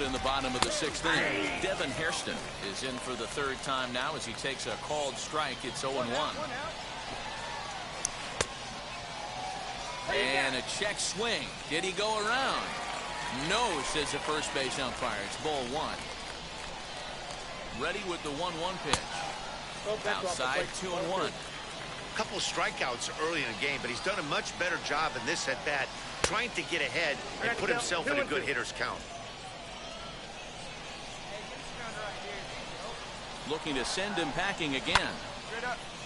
out in the bottom of the 6th inning. Devin Hairston is in for the 3rd time now as he takes a called strike. It's 0-1. And a check swing. Did he go around? No, says the first base umpire. It's ball 1. Ready with the 1-1 pitch. Outside, 2-1. A couple of strikeouts early in the game, but he's done a much better job in this at bat, trying to get ahead and put himself in a good hitter's count. Looking to send him packing again.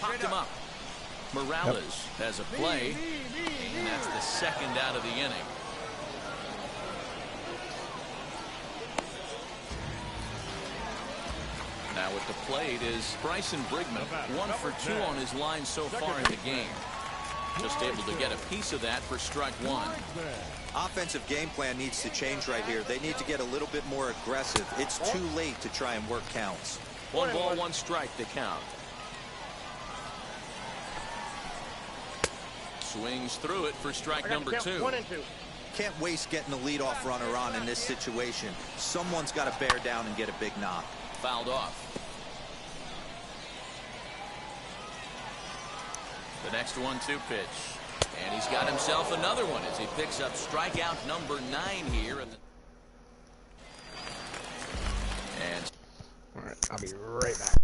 Popped him up. Morales has a play, and that's the 2nd out of the inning. Now at the plate is Bryson Brigman. 1 for 2 on his line so far in the game. Just able to get a piece of that for strike 1. Offensive game plan needs to change right here. They need to get a little bit more aggressive. It's too late to try and work counts. 1 ball, 1 strike to count. Swings through it for strike number 2. 1 and 2. Can't waste getting the leadoff runner on in this situation. Someone's got to bear down and get a big knock. Fouled off. The next 1-2 pitch. And he's got himself another one as he picks up strikeout number 9 here. And all right, I'll be right back.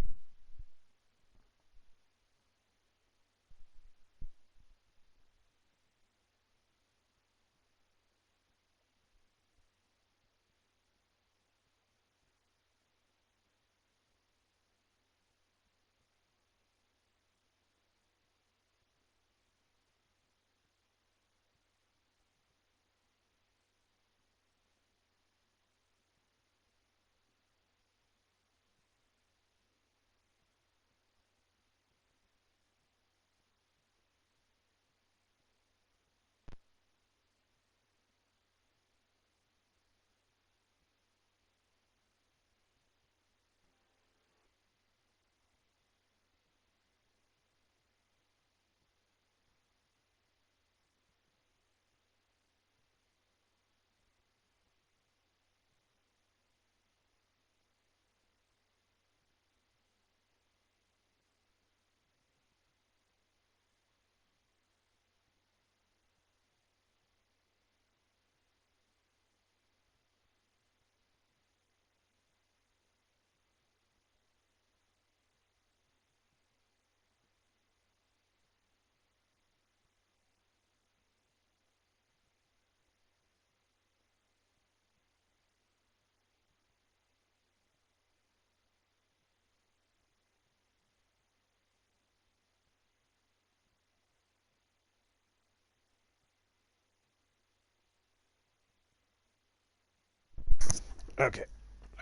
Okay.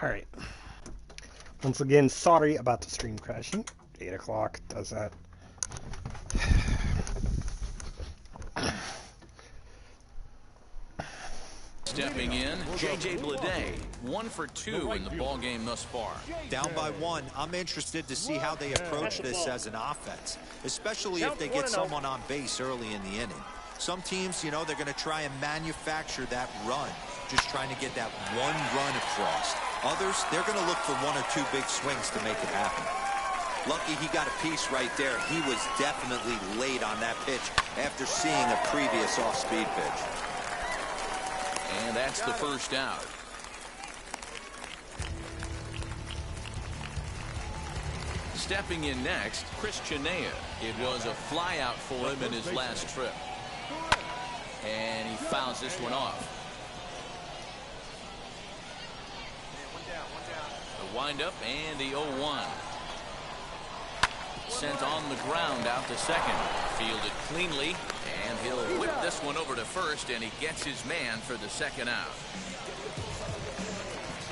All right. Once again, sorry about the stream crashing. 8 o'clock does that. Stepping in, J.J. Bleday. 1 for 2 in the ball game thus far. Down by 1. I'm interested to see how they approach this as an offense, especially if they get someone on base early in the inning. Some teams, you know, they're going to try and manufacture that run, just trying to get that one run across. Others, they're going to look for 1 or 2 big swings to make it happen. Lucky he got a piece right there. He was definitely late on that pitch after seeing a previous off-speed pitch. And that's the first out. Stepping in next, Chris Chinea. It was a flyout for him in his last trip. And he fouls this one off. The windup and the 0-1. Sent on the ground out to second. Fielded cleanly. And he'll whip this one over to first, and he gets his man for the second out.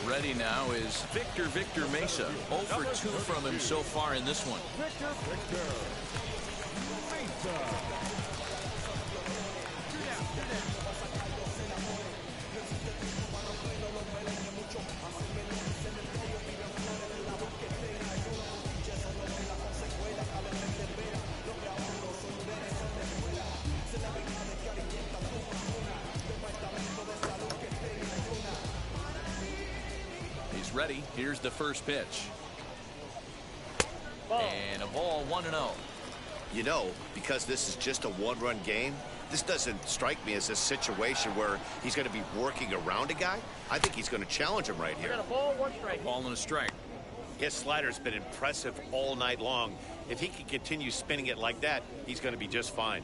Ready now is Victor Mesa. 0 for 2 from him so far in this one. is ready. Here's the first pitch. And a ball, 1-0. You know, because this is just a one-run game, this doesn't strike me as a situation where he's going to be working around a guy. I think he's going to challenge him right here. I got a ball, 1 strike. Ball and a strike. His slider's been impressive all night long. If he can continue spinning it like that, he's going to be just fine.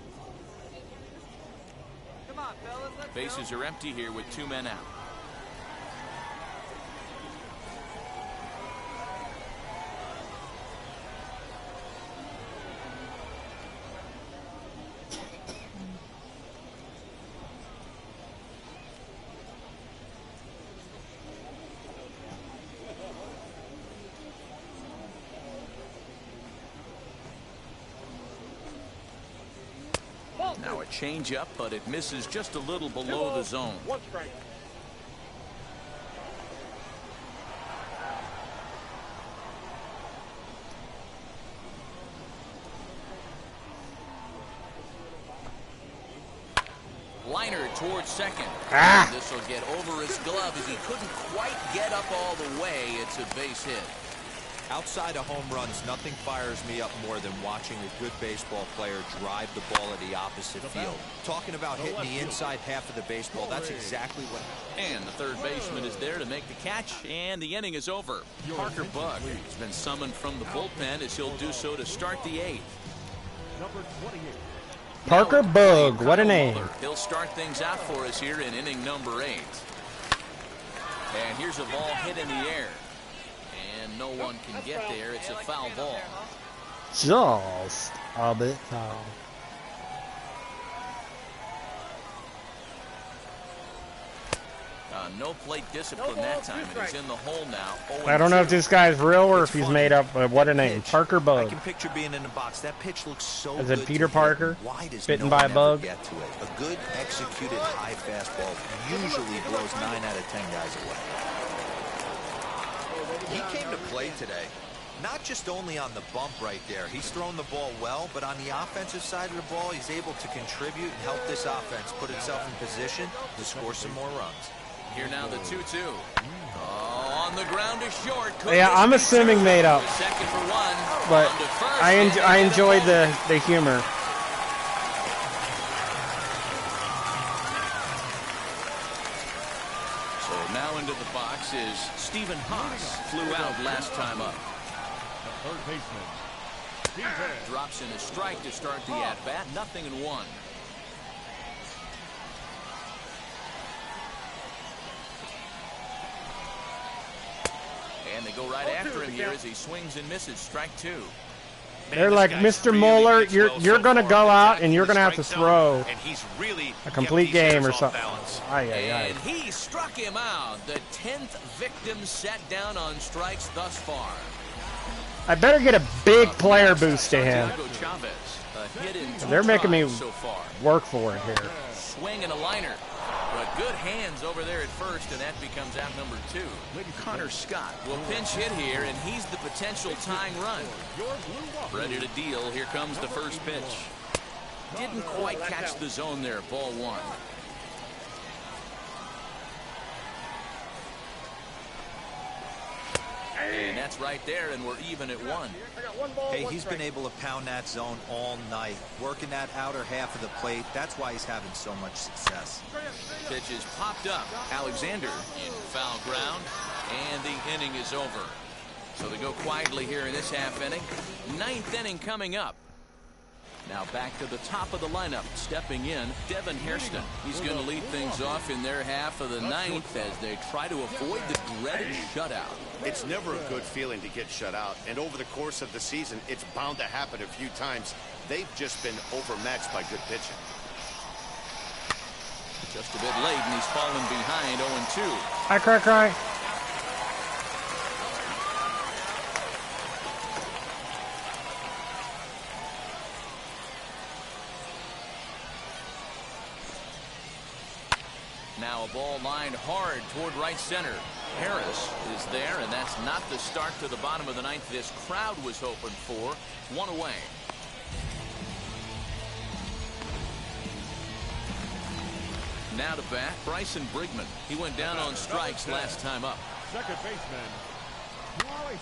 Come on, fellas, let's Bases are empty here with 2 men out. Now a changeup, but it misses just a little below the zone. 1 strike. Liner towards second. Ah. This will get over his glove as he couldn't quite get up all the way. It's a base hit. Outside of home runs, nothing fires me up more than watching a good baseball player drive the ball at the opposite field. Talking about hitting the inside half of the baseball, that's exactly what... And the third baseman is there to make the catch, and the inning is over. Parker Bug has been summoned from the bullpen as he'll do so to start the 8th. Parker Bug, what a name. He'll start things out for us here in inning number 8. And here's a ball hit in the air. And no one can get there. It's a foul ball. Just a bit foul. No plate discipline that time, and he's in the hole now. I don't know if this guy's real or if he's made up, but what a name. Parker I Bug. can picture being in the box. That pitch looks so Is good it Peter to hit. Parker? Why does Bitten no by a one ever bug? get to it? A good executed high fastball usually blows 9 out of 10 guys away. He came to play today. Not just only on the bump right there. He's thrown the ball well, but on the offensive side of the ball, he's able to contribute and help this offense put itself in position to score some more runs. Here now the 2-2. Oh, on the ground is short. Yeah, I'm assuming made up. Second for 1. But On to first, I enjoyed the humor. So now into the box is Stephen Haas. Flew out last time up. Third baseman. Drops in a strike to start the at-bat. 0-1. And they go right after him here as he swings and misses. Strike 2. They're like, Mr. Moeller, you're going to go out and you're going to have to throw a complete game or something. And he struck him out. The 10th victim set down on strikes thus far. I better get a big player boost to him. Chavez, a hit in 2 They're making me so far. work for it here. Swing and a liner. But good hands over there at first, and that becomes out number 2. Connor Scott will pinch hit here, and he's the potential tying run. Ready to deal. Here comes the first pitch. Didn't quite catch the zone there. Ball 1. And that's right there, and we're even at 1. Hey, he's been able to pound that zone all night, working that outer half of the plate. That's why he's having so much success. Pitch is popped up. Alexander in foul ground, and the inning is over. So they go quietly here in this half inning. 9th inning coming up. Now back to the top of the lineup. Stepping in, Devin Hairston. He's going to lead things off in their half of the 9th as they try to avoid the dreaded shutout. It's never a good feeling to get shut out, and over the course of the season, it's bound to happen a few times. They've just been overmatched by good pitching. Just a bit late, and he's fallen behind 0-2. Hi, cry. Now a ball lined hard toward right center. Harris is there, and that's not the start to the bottom of the 9th this crowd was hoping for. 1 away. Now to bat, Bryson Brigman. He went down on strikes last time up. Second baseman, Bryce.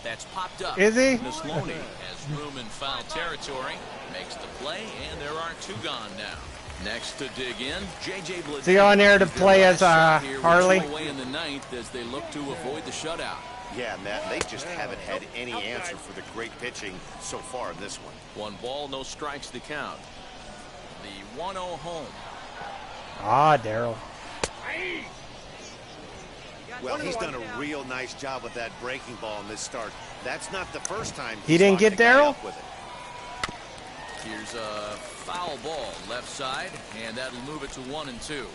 That's popped up. Is he? Misloney has room in foul territory. Makes the play, and there are 2 gone now. Next to dig in, J.J. Blades. Is he on there to play as Harley? Away in the 9th as they look to avoid the shutout. Yeah, Matt, they just haven't had any answer for the great pitching so far in this one. 1 ball, no strikes to count. The 1-0 home. Ah, Daryl. Well, he's done a real nice job with that breaking ball in this start. That's not the first time He didn't get Daryl? with it. Here's a foul ball left side, and that'll move it to 1-2.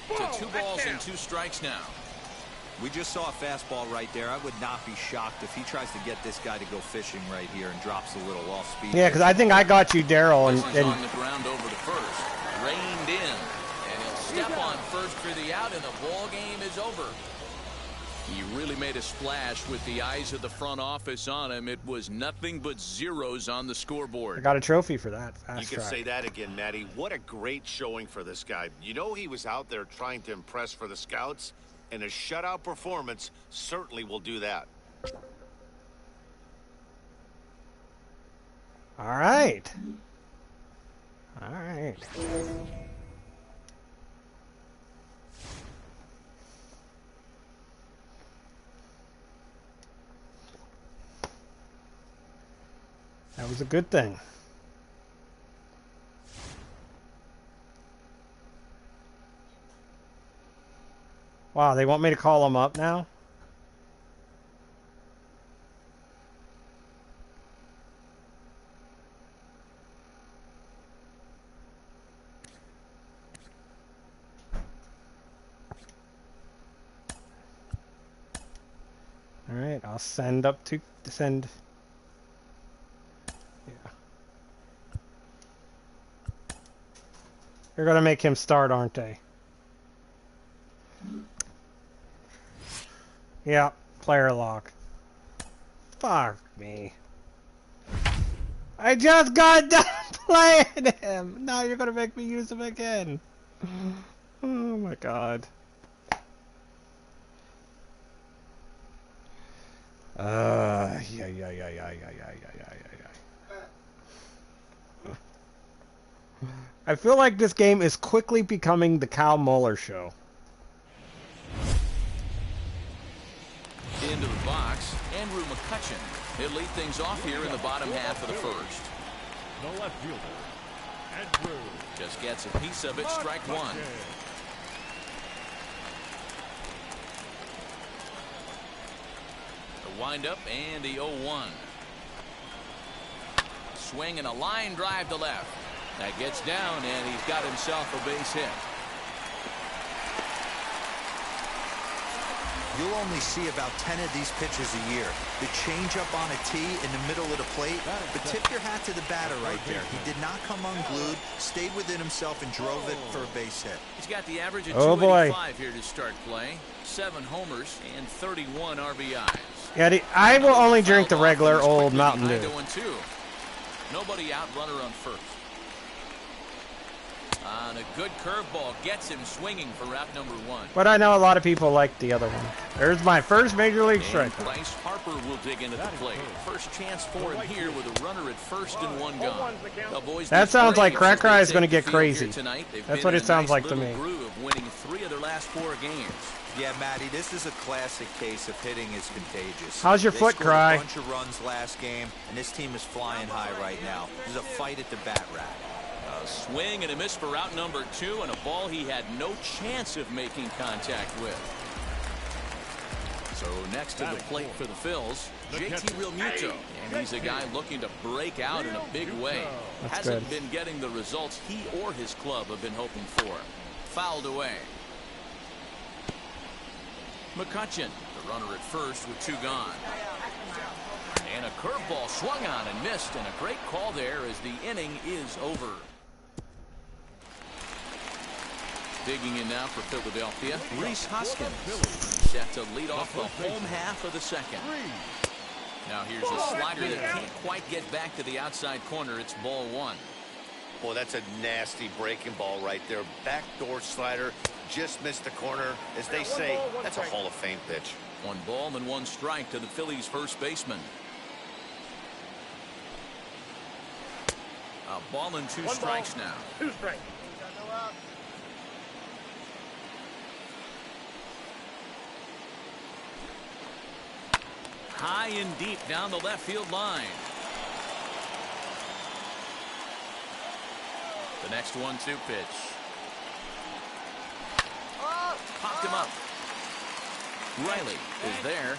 To 2 balls and 2 strikes now. We just saw a fastball right there. I would not be shocked if he tries to get this guy to go fishing right here and drops a little off speed. Yeah, because I think I got you, Daryl, This is on and the ground over to first. Reined in, and he'll step on first for the out, and the ball game is over. He really made a splash with the eyes of the front office on him. It was nothing but zeros on the I scoreboard. got a trophy for that. You can say that again, Matty. What a great showing for this guy. You know he was out there trying to impress for the scouts, and a shutout performance certainly will do that. All right. All right. That was a good thing. Wow, they want me to call him up now? All right, I'll send up to send. Yeah. They're gonna make him start, aren't they? Yeah, player lock. Fuck me. I just got done playing him. Now you're gonna make me use him again. Oh my god. I feel like this game is quickly becoming the Kyle Muller show. Into the box, Andrew Mccutchen. He'll lead things off here in the bottom half of the first. The left fielder, Andrew. Just gets a piece of it, strike 1. The windup and the 0-1. Swing and a line drive to left. That gets down, and he's got himself a base hit. You'll only see about 10 of these pitches a year. The changeup on a tee in the middle of the plate. But tip your hat to the batter right there. He did not come unglued, stayed within himself, and drove it for a base hit. He's got the average of Oh, boy. 285 here to start play. 7 homers and 31 RBIs. Yeah, I will only drink the regular old Mountain Dew. 9-2. Nobody out, runner on first. On a good curveball, gets him swinging for route number 1. But I know a lot of people like the other one. There's my first major league strike. Bryce Harper will dig into the plate. First chance for him here with a runner at first and 1 gone. The boys That sounds like Crack Cry is going to get field crazy. here tonight. They've That's been what in it a sounds nice like to little me. groove, winning 3 of their last 4 games. Yeah, Matty, this is a classic case of hitting is contagious. How's your foot, Cry? They scored a bunch of runs last game, and this team is flying high right now. There's a fight at the bat rack. A swing and a miss for route number 2, and a ball he had no chance of making contact with. So next to the plate for the Phils, JT Realmuto, and he's a guy looking to break out in a big way. That's Hasn't good. been getting the results he or his club have been hoping for. Fouled away. Mccutchen, the runner at first with 2 gone. And a curveball swung on and missed, and a great call there as the inning is over. Digging in now for Philadelphia, Reese Huskins set to lead off the home half of the second. Now here's a slider that can't quite get back to the outside corner. It's ball 1. Boy, that's a nasty breaking ball right there. Backdoor slider, just missed the corner. As they say, that's a Hall of Fame pitch. 1 ball and 1 strike to the Phillies first baseman. A ball and 2 strikes now. 2 strikes. High and deep down the left field line. The next 1-2 pitch. Popped him up. Riley is there.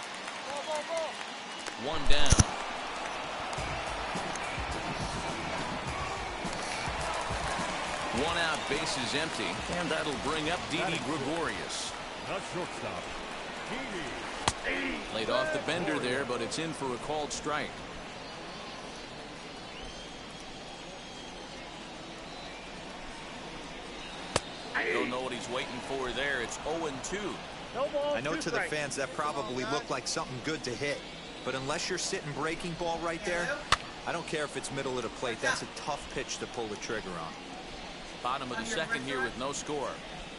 1 down. 1 out, bases empty, and that'll bring up Didi Gregorius. Not shortstop. Didi. Laid off the bender there, but it's in for a called strike. Don't know what he's waiting for there. It's 0-2. No ball, I know 2 to the strikes. fans that probably looked like something good to hit, but unless you're sitting breaking ball right there, I don't care if it's middle of the plate. That's a tough pitch to pull the trigger on. Bottom of the second here with no score.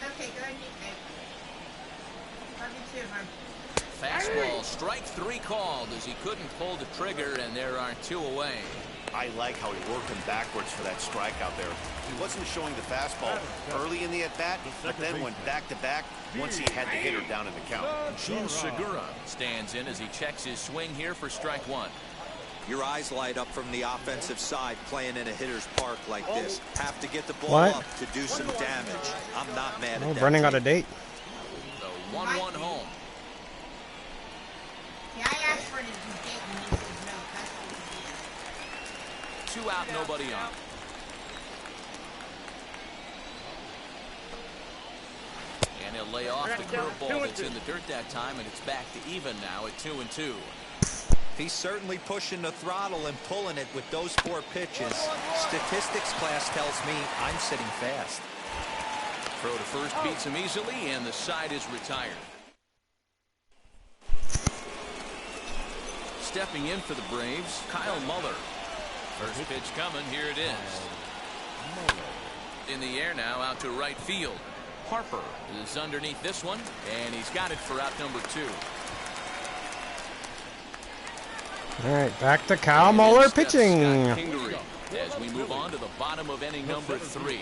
Okay, go ahead, Nick. Love you too, hon. Fastball, strike 3 called as he couldn't pull the trigger, and there are 2 away. I like how he worked him backwards for that strikeout there. He wasn't showing the fastball early in the at-bat, but then went back-to-back once he had the hitter down in the count. Gene Segura stands in as he checks his swing here for strike 1. Your eyes light up from the offensive side playing in a hitter's park like this. Have to get the ball What? up to do some damage. I'm not mad Oh, at that. Brennan got a date. So 1-1 home. Yeah, I asked for it to be date and he said no. That's what he did. 2 out, nobody on. And he'll lay off the curveball that's in the dirt that time, and it's back to even now at 2-2. He's certainly pushing the throttle and pulling it with those 4 pitches. Statistics class tells me I'm sitting fast. Throw to first beats him easily, and the side is retired. Stepping in for the Braves, Kyle Muller. First pitch coming, here it is. In the air now, out to right field. Harper is underneath this one, and he's got it for out number 2. All right, back to Kyle Muller pitching. Kingery as we move on to the bottom of inning number 3.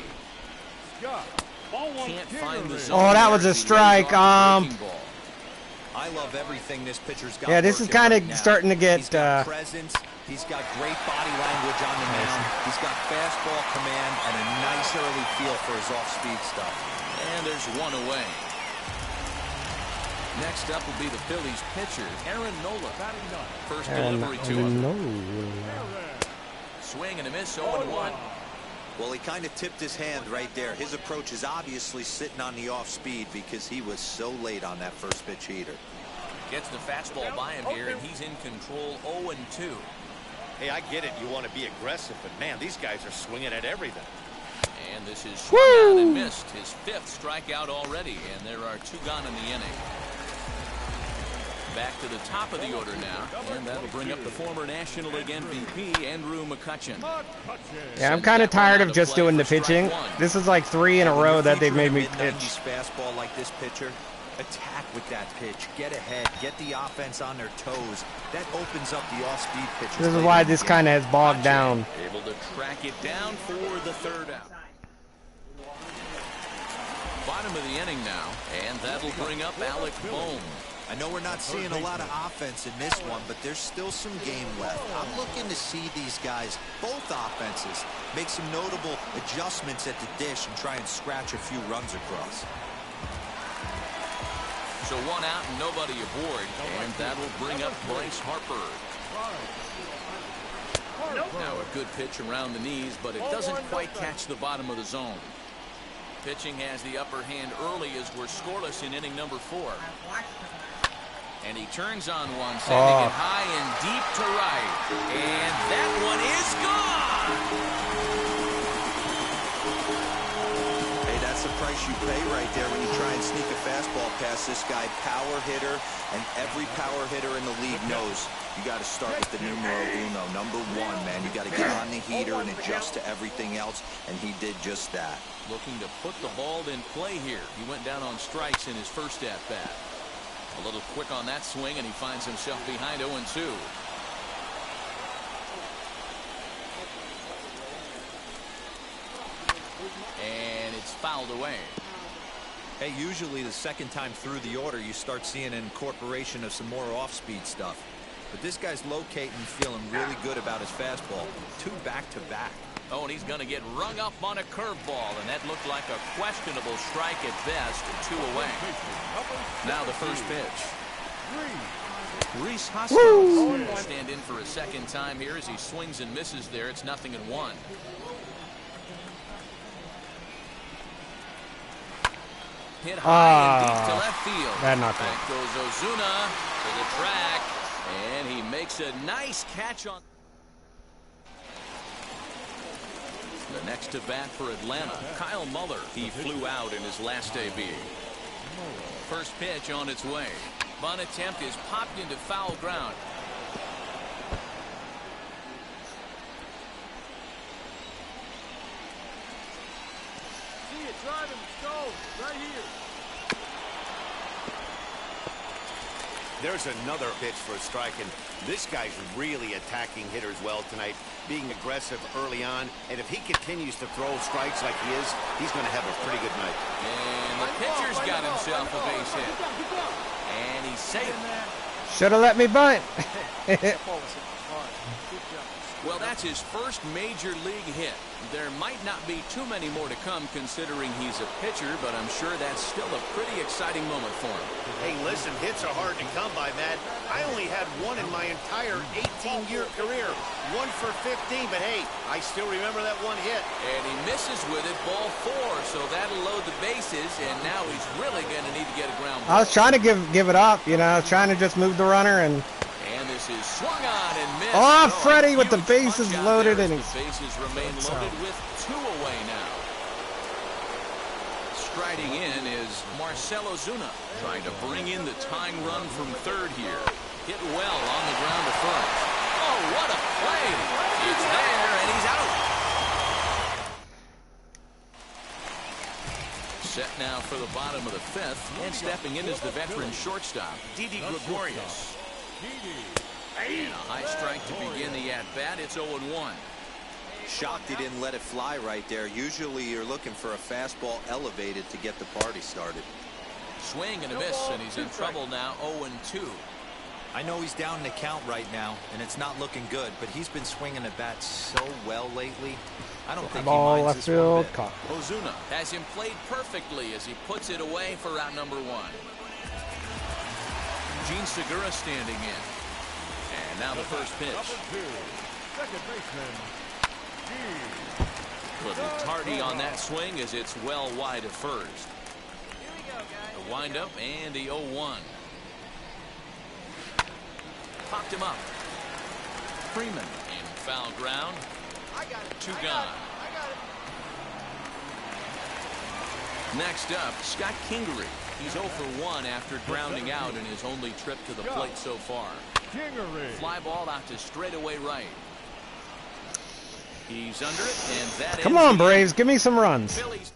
Can't find the zone. Oh, that was a strike. I love everything this pitcher's got. Yeah, this is working kind of right now. starting to get. He's got presence. He's got great body language on the mound. He's got fastball command and a nice early feel for his off-speed stuff. And there's 1 away. Next up will be the Phillies pitcher, Aaron Nola. First delivery to him. Swing and a miss, 0-1. Well, he kind of tipped his hand right there. His approach is obviously sitting on the off-speed because he was so late on that first pitch heater. Gets the fastball by him here, and he's in control, 0-2. Hey, I get it. You want to be aggressive, but, man, these guys are swinging at everything. And this is swung out and missed. His 5th strikeout already, and there are 2 gone in the inning. Back to the top of the order now, and that'll bring up the former National League MVP, Andrew McCutchen. Yeah, I'm kind of tired of just doing the pitching. This is like 3 in a row that they've made me pitch. Fastball like this pitcher, attack with that pitch, get ahead, get the offense on their toes. That opens up the off-speed pitches. This is why this kind of has bogged down. Able to track it down for the 3rd out. Bottom of the inning now, and that'll bring up Alec Bohm. I know we're not seeing a lot of offense in this one, but there's still some game left. I'm looking to see these guys, both offenses, make some notable adjustments at the dish and try and scratch a few runs across. So 1 out and nobody aboard, and that will bring up Bryce Harper. Now a good pitch around the knees, but it doesn't quite catch the bottom of the zone. Pitching has the upper hand early as we're scoreless in inning number 4. And he turns on one, sending it high and deep to right. And that one is gone! Hey, that's a price you pay right there when you try and sneak a fastball past this guy. Power hitter, and every power hitter in the league knows you got to start with the numero uno, number one, man. You got to get on the heater and adjust to everything else, and he did just that. Looking to put the ball in play here. He went down on strikes in his first at-bat. A little quick on that swing, and he finds himself behind 0-2. And it's fouled away. Hey, usually the second time through the order, you start seeing an incorporation of some more off-speed stuff. But this guy's locating, feeling really good about his fastball. 2 back-to-back. Oh, and he's going to get rung up on a curveball, and that looked like a questionable strike at best. 2 away. Now the first pitch. Reese Huskins stand in for a second time here as he swings and misses there. It's 0-1. Hit high and deep to left field. Back goes Ozuna to the track, and he makes a nice catch on. The next to bat for Atlanta, Kyle Muller. He flew out in his last AB. First pitch on its way. Bunt attempt is popped into foul ground. See it driving. Let's go. Right here. There's another pitch for a strike, and this guy's really attacking hitters well tonight, being aggressive early on, and if he continues to throw strikes like he is, he's going to have a pretty good night. And the pitcher's got himself a base hit. And he's safe. Should have let me bunt. Well, that's his first major league hit. There might not be too many more to come considering he's a pitcher, but I'm sure that's still a pretty exciting moment for him. Hey, listen, hits are hard to come by, Matt. I only had one in my entire 18-year career. 1 for 15, but hey, I still remember that one hit. And he misses with it, ball 4, so that'll load the bases, and now he's really going to need to get a ground ball. I was trying to give it up, you know, trying to just move the runner and. And this is swung on and missed. Oh, Freddie with the bases loaded, and the bases remain loaded with 2 away now. Striding in is Marcell Ozuna, trying to bring in the tying run from third here. Hit well on the ground to first. Oh, what a play! It's there, and he's out. Set now for the bottom of the 5th, and stepping in is the veteran shortstop, Didi Gregorius. And a high strike to begin the at-bat. It's 0-1. Shocked he didn't let it fly right there. Usually you're looking for a fastball elevated to get the party started. Swing and a miss, and he's in trouble now. 0-2. I know he's down in the count right now, and it's not looking good, but he's been swinging the bat so well lately. I don't think he minds this one bit. Ozuna has him played perfectly as he puts it away for round number 1. Gene Segura standing in. And now the first pitch. Second baseman. Little tardy on that swing as it's well wide of first. Here we go, guys. The windup and the 0-1. Popped him up. Freeman in foul ground. I got it. 2 I gone. got it. Next up, Scott Kingery. He's 0 for 1 after grounding out in his only trip to the plate so far. Kingery. Fly ball out to straightaway right. He's under it, and that Come on, Braves, give me some runs. Phillies.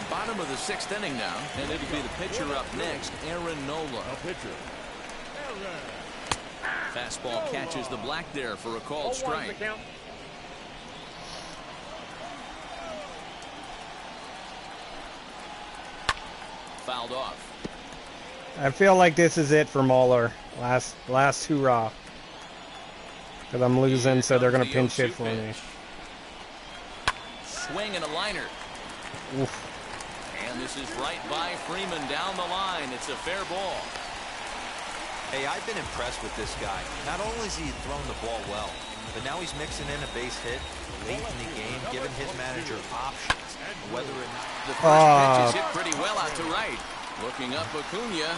Bottom of the 6th inning now, and it'll be the pitcher up next, Aaron Nola. A pitcher. Fastball catches the black there for a called strike. Fouled off. I feel like this is it for Muller. Last hurrah. Because I'm losing, so they're going to pinch hit for me. Swing and a liner. Oof. And this is right by Freeman down the line. It's a fair ball. Hey, I've been impressed with this guy. Not only has he thrown the ball well, but now he's mixing in a base hit late in the game, giving his manager options. Whether or not the first pitch is hit pretty well out to right. Looking up Acuna.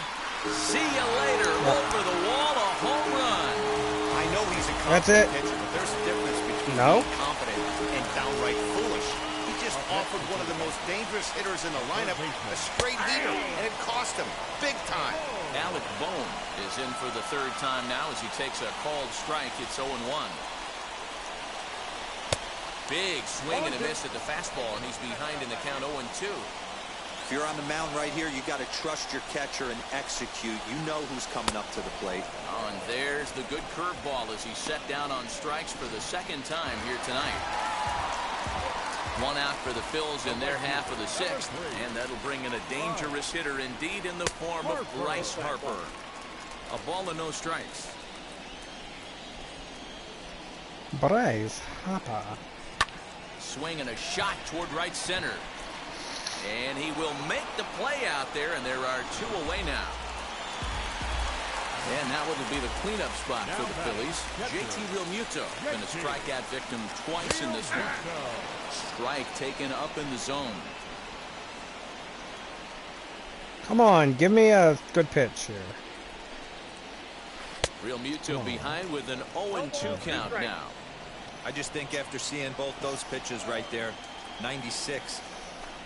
See you later. Over the wall, a home run. I know he's a That's it. confident pitcher, but there's a difference between No? being confident and downright foolish. He just offered one of the most dangerous hitters in the lineup a straight heater, and it cost him big time. Alec Bohm is in for the third time now as he takes a called strike. It's 0-1. Big swing and a miss at the fastball, and he's behind in the count 0-2. If you're on the mound right here, you got to trust your catcher and execute. You know who's coming up to the plate. Oh, and there's the good curveball as he's set down on strikes for the second time here tonight. One out for the Phils in their half of the sixth, and that'll bring in a dangerous hitter indeed in the form of Bryce Harper. A ball and no strikes. Bryce Harper. Swing and a shot toward right center. And he will make the play out there, and there are two away now. And now it'll be the cleanup spot for the Phillies. JT Realmuto going to strike out victim twice in this one. Strike taken up in the zone. Come on, give me a good pitch here. Realmuto behind with an 0-2 count now. I just think after seeing both those pitches right there, 96,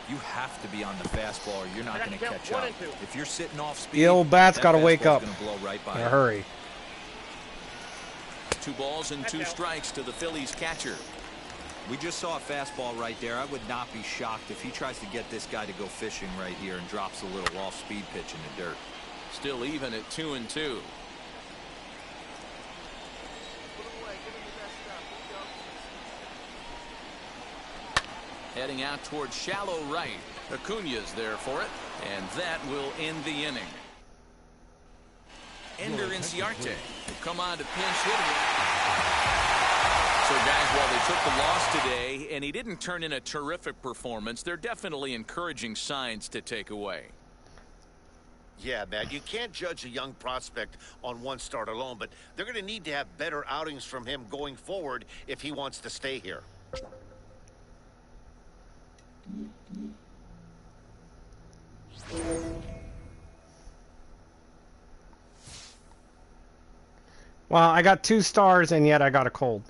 you have to be on the fastball or you're not going to catch up. If you're sitting off speed, The old bat's got to wake up gonna blow right by in a hurry. 2 balls and 2 strikes to the Phillies catcher. We just saw a fastball right there. I would not be shocked if he tries to get this guy to go fishing right here and drops a little off-speed pitch in the dirt. Still even at 2-2. Heading out towards shallow right. Acuna's there for it, and that will end the inning. Ender Inciarte will come on to pinch hitting. So guys, while they took the loss today and he didn't turn in a terrific performance, they're definitely encouraging signs to take away. Yeah, man, you can't judge a young prospect on one start alone, but they're going to need to have better outings from him going forward if he wants to stay here. Well, I got 2 stars and yet I got a cold.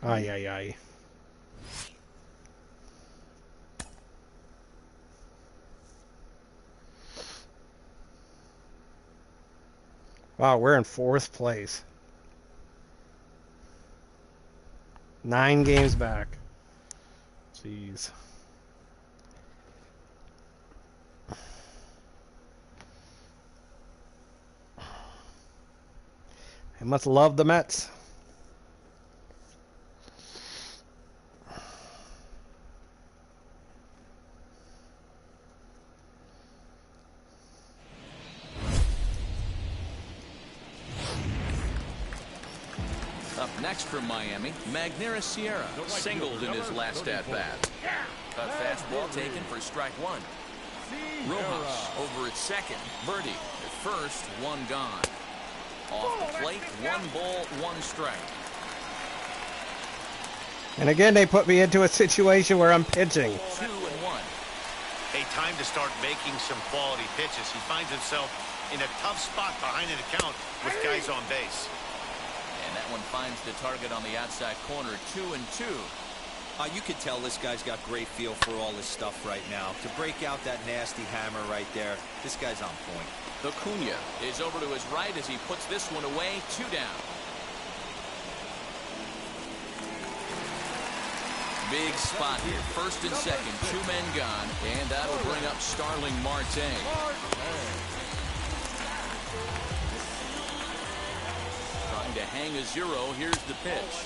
Ay, ay, ay. Wow, we're in 4th place. 9 games back. Jeez. I must love the Mets. Up next from Miami, Magneuris Sierra singled in his last at-bat. A fastball taken for strike 1. Rojas over at second. Birdie at first, 1 gone. Off the plate, 1 ball, 1 strike. And again, they put me into a situation where I'm pitching. 2-1. A time to start making some quality pitches. He finds himself in a tough spot behind an account with guys on base. And that one finds the target on the outside corner. 2-2. You could tell this guy's got great feel for all this stuff right now. To break out that nasty hammer right there, this guy's on point. Acuna is over to his right as he puts this one away. 2 down. Big spot here. First and second. 2 men gone. And that'll bring up Starling Marte. Trying to hang a 0. Here's the pitch.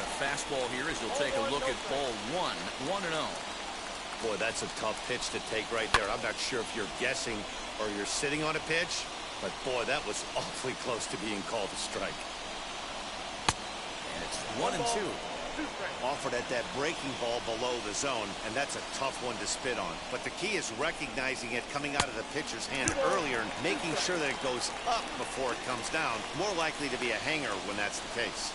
A fastball here as you'll take a look at ball 1. 1-0. Boy, that's a tough pitch to take right there. I'm not sure if you're guessing or you're sitting on a pitch, but boy, that was awfully close to being called a strike. And it's 1-2. Offered at that breaking ball below the zone, and that's a tough one to spit on. But the key is recognizing it coming out of the pitcher's hand earlier and making sure that it goes up before it comes down. More likely to be a hanger when that's the case.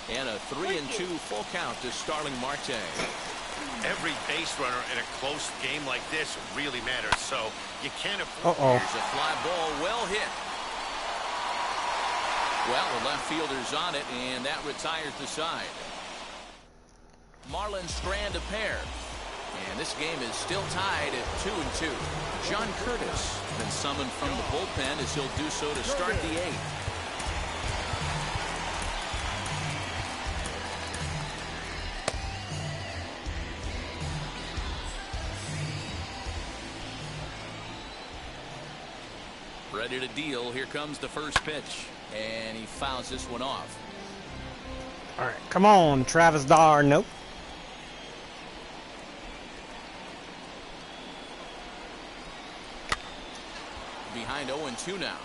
And a 3-2 full count to Starling Marte. Every base runner in a close game like this really matters, so you can't afford. Here's a fly ball, well hit. Well, the left fielder's on it, and that retires the side. Marlins strand a pair. And this game is still tied at 2-2. John Curtis has been summoned from the bullpen as he'll do so to start the eighth. Ready to deal. Here comes the first pitch. And he fouls this one off. All right, come on, Travis Dar. Nope. Behind 0-2 now.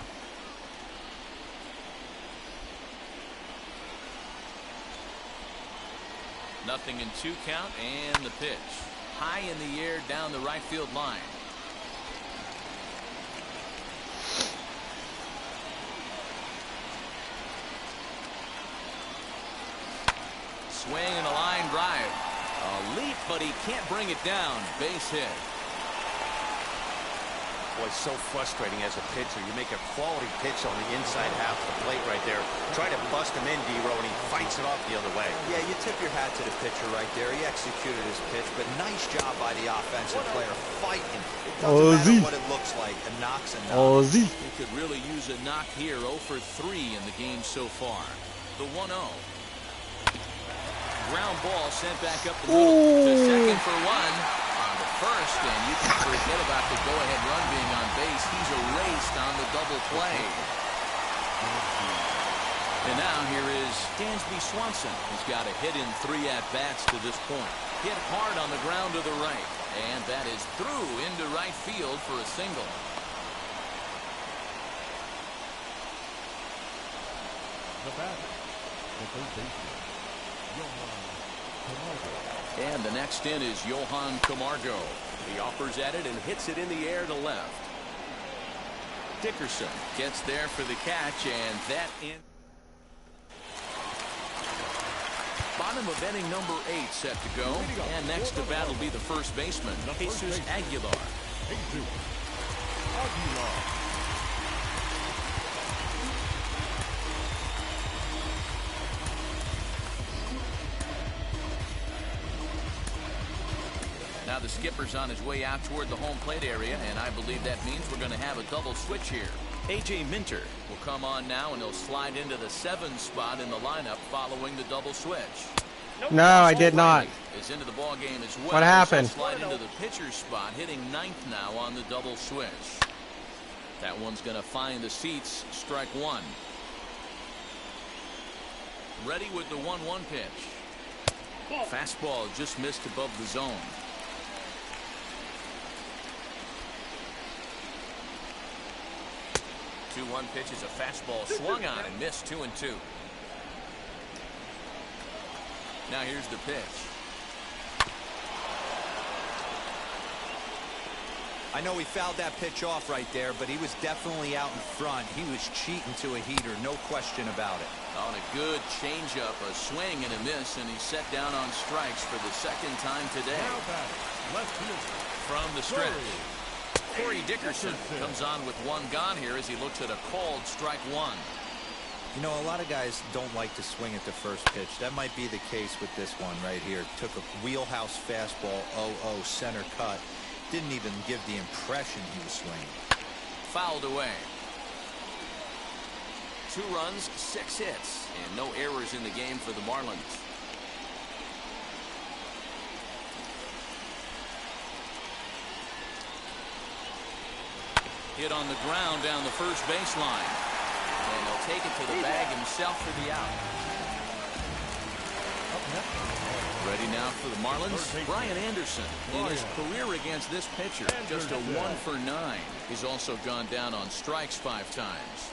Nothing in 2 count, and the pitch. High in the air down the right field line. Swing and a line drive. A leap, but he can't bring it down. Base hit. Boy, so frustrating as a pitcher. You make a quality pitch on the inside half of the plate right there. Try to bust him in, D-Row, and he fights it off the other way. Yeah, you tip your hat to the pitcher right there. He executed his pitch, but nice job by the offensive player fighting. It doesn't matter what it looks like. A knock's a knock. He could really use a knock here. 0 for 3 in the game so far. The 1-0. Ground ball sent back up the middle to second for 1. On the first, and you can forget about the go-ahead run being on base. He's erased on the double play. And now here is Dansby Swanson. He's got a hit in 3 at-bats to this point. Hit hard on the ground to the right. And that is through into right field for a single. The batter, the third baseman, And the next in is Johan Camargo. He offers at it and hits it in the air to left. Dickerson gets there for the catch, and that in. Bottom of inning number 8 set to go. And next to bat will be the first baseman, Jesus Aguilar. Now the skipper's on his way out toward the home plate area, and I believe that means we're going to have a double switch here. A.J. Minter will come on now, and he'll slide into the 7 spot in the lineup following the double switch. No, I did not. Is into the ball game as well. What happened? Slide into the pitcher's spot, hitting 9th now on the double switch. That one's going to find the seats. Strike 1. Ready with the 1-1 pitch. Fastball just missed above the zone. 2-1 pitch is a fastball swung on and missed. 2-2. Now here's the pitch. I know he fouled that pitch off right there, but he was definitely out in front. He was cheating to a heater, no question about it. On a good changeup, a swing and a miss, and he's set down on strikes for the 2nd time today. From the stretch, Corey Dickerson comes on with 1 gone here as he looks at a called strike 1. You know, a lot of guys don't like to swing at the first pitch. That might be the case with this one right here. Took a wheelhouse fastball, 0-0 center cut. Didn't even give the impression he was swinging. Fouled away. 2 runs, 6 hits, and no errors in the game for the Marlins. Hit on the ground down the first baseline. And he'll take it to the bag himself for the out. Ready now for the Marlins, Brian Anderson. In his career against this pitcher, just a 1 for 9. He's also gone down on strikes 5 times.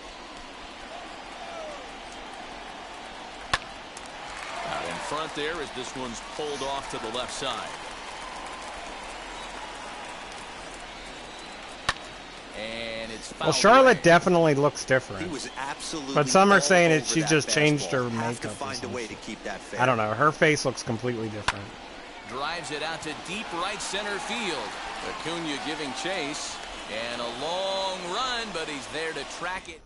Out in front there as this one's pulled off to the left side. And it's fouled. Well, Charlotte away. definitely looks different. He was absolutely But some are saying all she over just that changed fastball. her Have to makeup or find a way to keep that fair. I don't know. Her face looks completely different. Drives it out to deep right center field. Acuna giving chase. And a long run, but he's there to track it.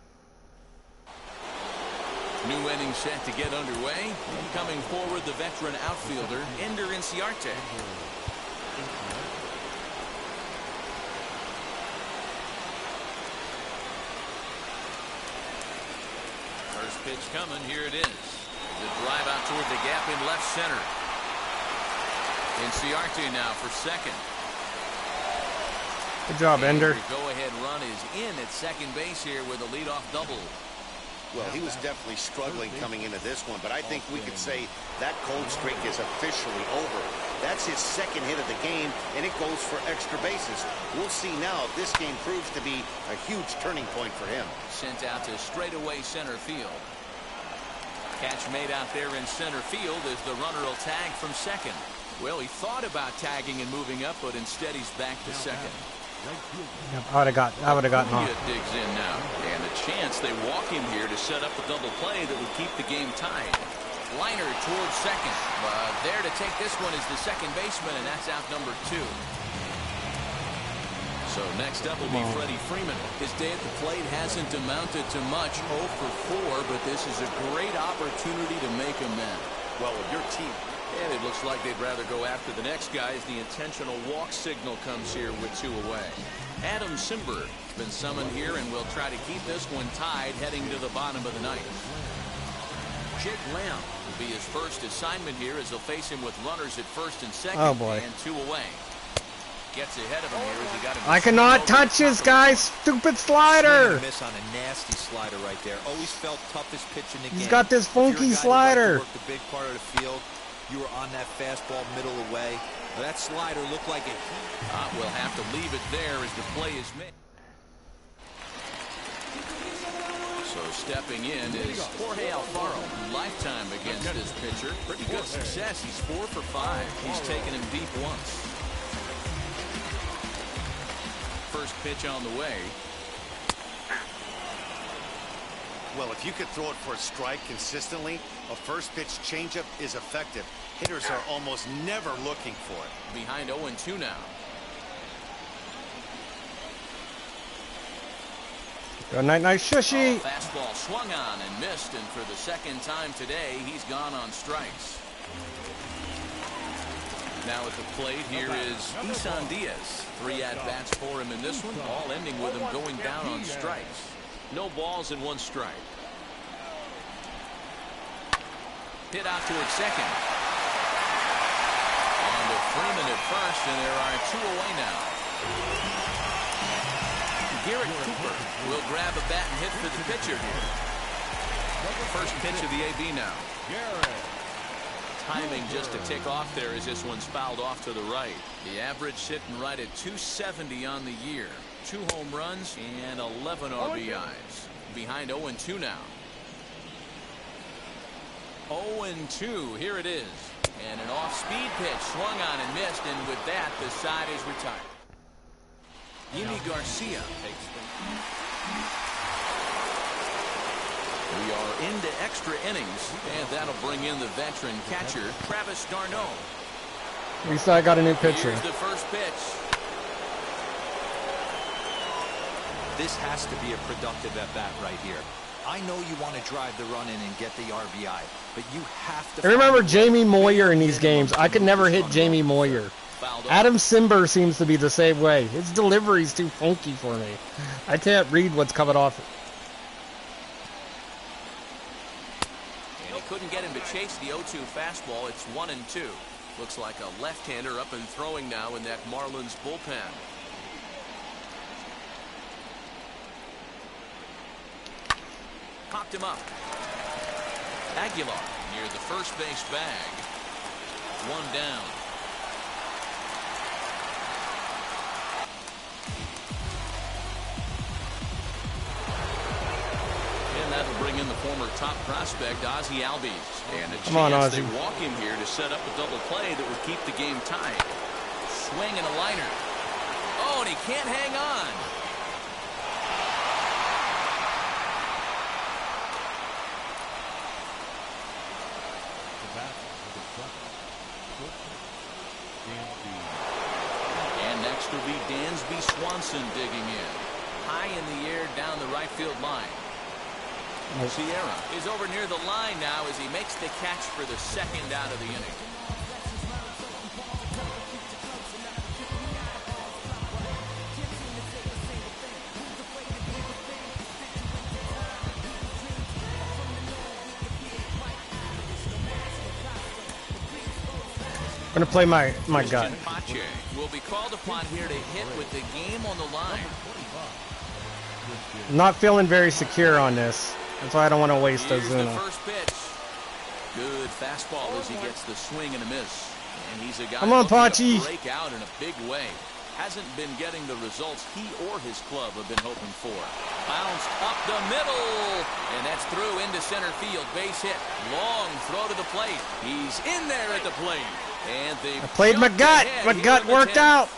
New inning set to get underway. Coming forward, the veteran outfielder, Ender Inciarte. First pitch coming. Here it is. The drive out toward the gap in left center. Inciarte now for second. Good job, Ender. The go-ahead run is in at second base here with a leadoff double. Well, he was definitely struggling coming into this one, but I think we could say that cold streak is officially over. That's his second hit of the game, and it goes for extra bases. We'll see now if this game proves to be a huge turning point for him. Sent out to straightaway center field. Catch made out there in center field as the runner will tag from second. Well, he thought about tagging and moving up, but instead he's back to second. Yep, I would have gotten off. Digs in now, and a chance they walk him here to set up a double play that would keep the game tied. Liner towards second, but there to take this one is the second baseman, and that's out number 2. So next up will be Freddie Freeman. His day at the plate hasn't amounted to much, 0 for 4, but this is a great opportunity to make amends. Well, with your team. And it looks like they'd rather go after the next guy as the intentional walk signal comes here with 2 away. Adam Simber has been summoned here and will try to keep this one tied heading to the bottom of the ninth. Jake Lamb will be his first assignment here as he'll face him with runners at first and second. Oh boy. And 2 away. Gets ahead of him here as he got him. I cannot touch this guy's stupid slider. Miss on a nasty slider right there. Always felt toughest pitch in the game. He's got this funky If you're a guy slider. that likes to work the big part of the field, you were on that fastball middle away. That slider looked like it. We'll have to leave it there as the play is made. So stepping in is Jorge Alfaro. Lifetime against this pitcher. Pretty good success. He's 4 for 5. He's taken him deep once. First pitch on the way. Well, if you could throw it for a strike consistently, a first pitch changeup is effective. Hitters are almost never looking for it. Behind 0-2 now. Good night, nice shushy. Fastball swung on and missed, and for the second time today, he's gone on strikes. Now at the plate, here is Edwin Diaz. 3 at-bats for him in this one, all ending with him going down on strikes. No balls and 1 strike. Hit out towards second. On to Freeman at first, and there are 2 away now. Garrett Cooper will grab a bat and hit for the pitcher here. First pitch of the AB now. Timing just to tick off there as this one's fouled off to the right. The average sitting right at 270 on the year. 2 home runs and 11 RBIs. Behind 0-2 now. 0-2. Here it is. And an off-speed pitch swung on and missed, and with that, the side is retired. Yimi Garcia takes them. We are into extra innings, and that'll bring in the veteran catcher, Travis d'Arnaud. At least I got a new pitcher. Here's the first pitch. This has to be a productive at-bat right here. I know you want to drive the run in and get the RBI, but you have to... I remember Jamie Moyer in these games. I could never hit Jamie Moyer. Adam Simber seems to be the same way. His delivery's too funky for me. I can't read what's coming off. And he couldn't get him to chase the 0-2 fastball. It's 1-2. Looks like a left-hander up and throwing now in that Marlins bullpen. Popped him up. Aguilar near the first base bag. 1 down. And that'll bring in the former top prospect, Ozzie Albies. And a chance they walk him here to set up a double play that would keep the game tied. Swing and a liner. Oh, and he can't hang on. Dansby Swanson digging in. High in the air down the right field line. Sierra is over near the line now as he makes the catch for the second out of the inning. I'm gonna play my gut. Pache will be called upon here to hit with the game on the line. I'm not feeling very secure on this. That's why I don't want to waste Here's the Ozuna. first pitch. Good fastball as he gets the swing and a miss. And he's a guy Come on, looking Pache. to break out in a big way. Hasn't been getting the results he or his club have been hoping for. Bounced up the middle, and that's through into center field. Base hit. Long throw to the plate. He's in there at the plate. And they Played my gut. My gut worked out.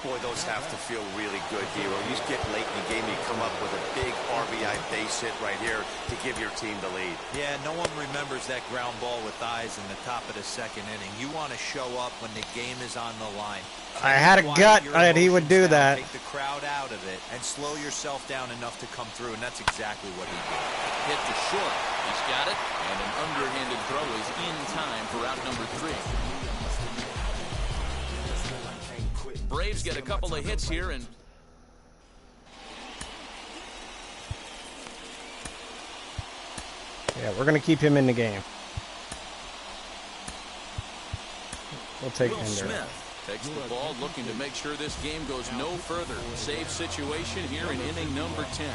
Boy, those have to feel really good, Hero. You get late in the game, you come up with a big RBI base hit right here to give your team the lead. Yeah, no one remembers that ground ball with eyes in the top of the second inning. You want to show up when the game is on the line. I had a gut that he would do that. Take the crowd out of it and slow yourself down enough to come through, and that's exactly what he did. Hit to short. He's got it, and an underhanded throw is in time for out number 3. Braves get a couple of hits here, and Yeah, we're gonna keep him in the game. We'll take Will Ender. Smith takes the ball, looking to make sure this game goes no further. Save situation here in inning number 10.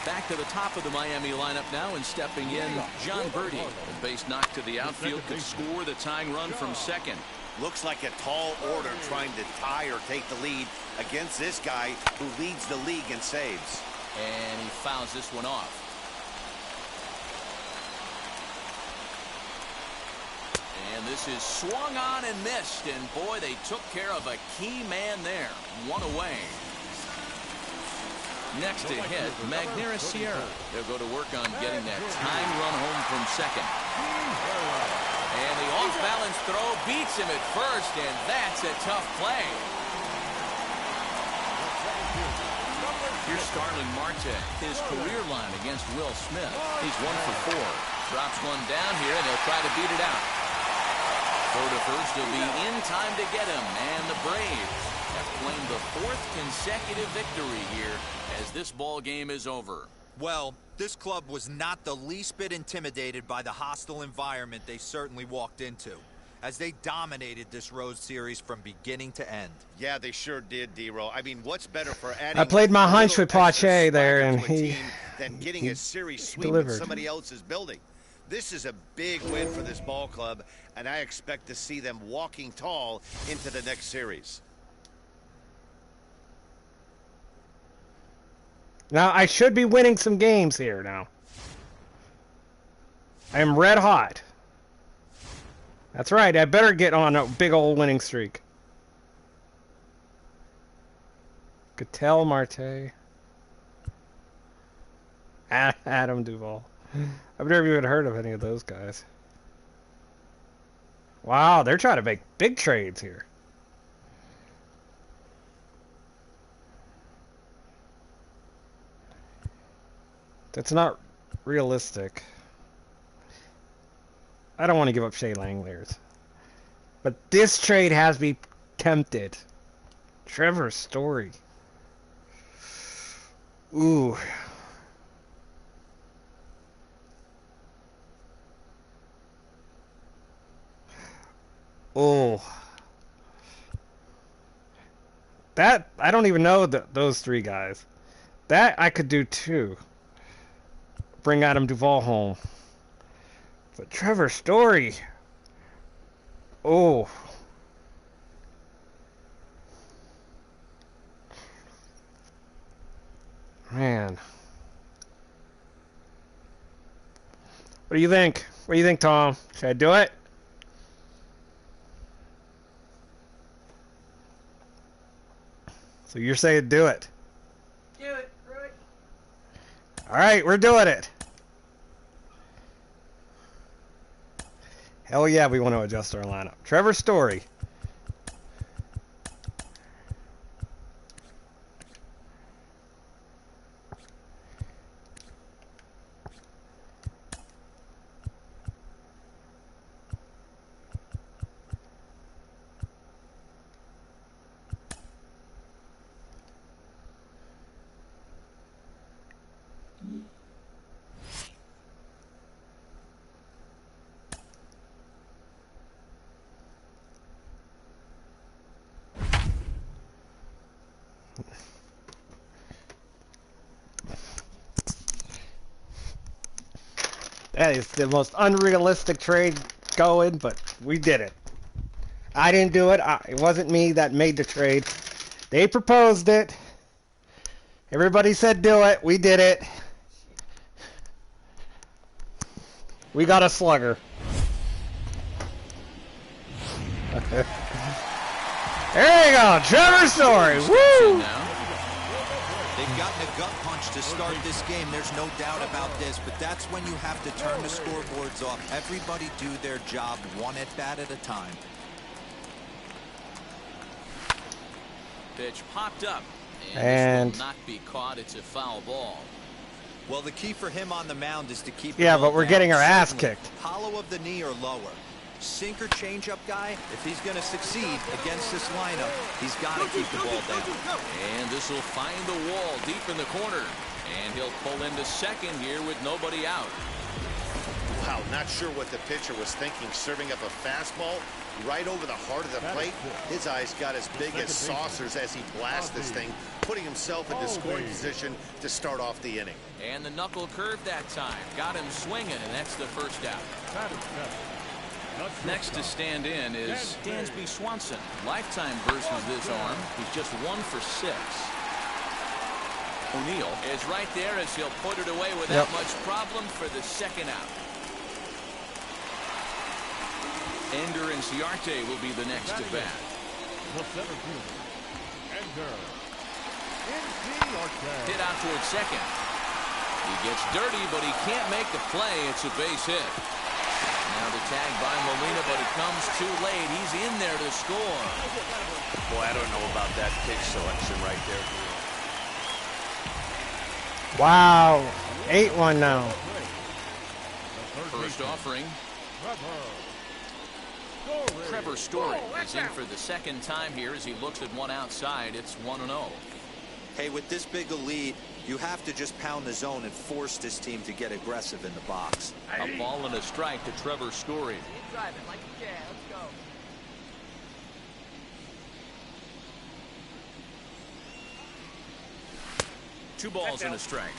Back to the top of the Miami lineup now, and stepping in, John Birdie. A base knock to the outfield could score the tying run from second. Looks like a tall order trying to tie or take the lead against this guy who leads the league in saves. And he fouls this one off. And this is swung on and missed, and boy, they took care of a key man there. One away. Next to hit, Magneuris Sierra. They'll go to work on getting that time run home from second. And the off-balance throw beats him at first, and that's a tough play. Here's Starling Marte. His career line against Will Smith. He's 1 for 4. Drops one down here, and they'll try to beat it out. Throw to first will be in time to get him, and the Braves have claimed the 4th consecutive victory here as this ball game is over. Well, this club was not the least bit intimidated by the hostile environment they certainly walked into, as they dominated this road series from beginning to end. Yeah, they sure did, D-Row. I mean, what's better for adding I played my hunch a with little extra Pache there, swagger and to a he team than getting a series sweep in delivered. somebody else's building. This is a big win for this ball club, and I expect to see them walking tall into the next series. Now, I should be winning some games here now. I am red hot. That's right, I better get on a big old winning streak. Cattell Marte. Adam Duvall. I've never even heard of any of those guys. Wow, they're trying to make big trades here. That's not realistic. I don't want to give up Shea Langeliers. But this trade has me tempted. Trevor Story. Ooh. Oh. That, I don't even know those three guys. That I could do too. Bring Adam Duvall home. But Trevor Story. Oh. Man. What do you think? What do you think, Tom? Should I do it? So you're saying do it. Do it, Roy. All right, we're doing it. Hell yeah, we want to adjust our lineup. Trevor Story. That is the most unrealistic trade going, but we did it. I didn't do it. It wasn't me that made the trade. They proposed it. Everybody said do it. We did it. We got a slugger. There you go, Trevor Story. Woo! They've gotten a gut punch to start this game. There's no doubt about this, but that's when you have to turn the scoreboards off. Everybody do their job one at bat at a time. Pitch popped up, and this will not be caught. It's a foul ball. Well, the key for him on the mound is to keep. Yeah, the ball but we're down. getting our ass Certainly, kicked. Hollow of the knee or lower. Sinker changeup guy, if he's going to succeed against this lineup, he's got to keep the ball down. And this will find the wall deep in the corner. And he'll pull into second here with nobody out. Wow, not sure what the pitcher was thinking, serving up a fastball right over the heart of the plate. His eyes got as big as saucers as he blasts this thing, putting himself into scoring position to start off the inning. And the knuckle curve that time. Got him swinging, and that's the first out. Next to stand in is Dansby Swanson. Lifetime versus this arm. He's just 1 for 6. O'Neill is right there as he'll put it away without much problem for the second out. Ender and Ciarte will be the next to bat. Hit out towards second. He gets dirty, but he can't make the play. It's a base hit. Now the tag by Molina, but it comes too late. He's in there to score. Boy, I don't know about that pitch selection right there. Wow. 8-1 now. First offering. Trevor Story is in for the second time here as he looks at one outside. It's 1-0. Hey, with this big a lead, you have to just pound the zone and force this team to get aggressive in the box. A ball and a strike to Trevor Story. Keep driving like you can. Let's go. 2 balls and a strike.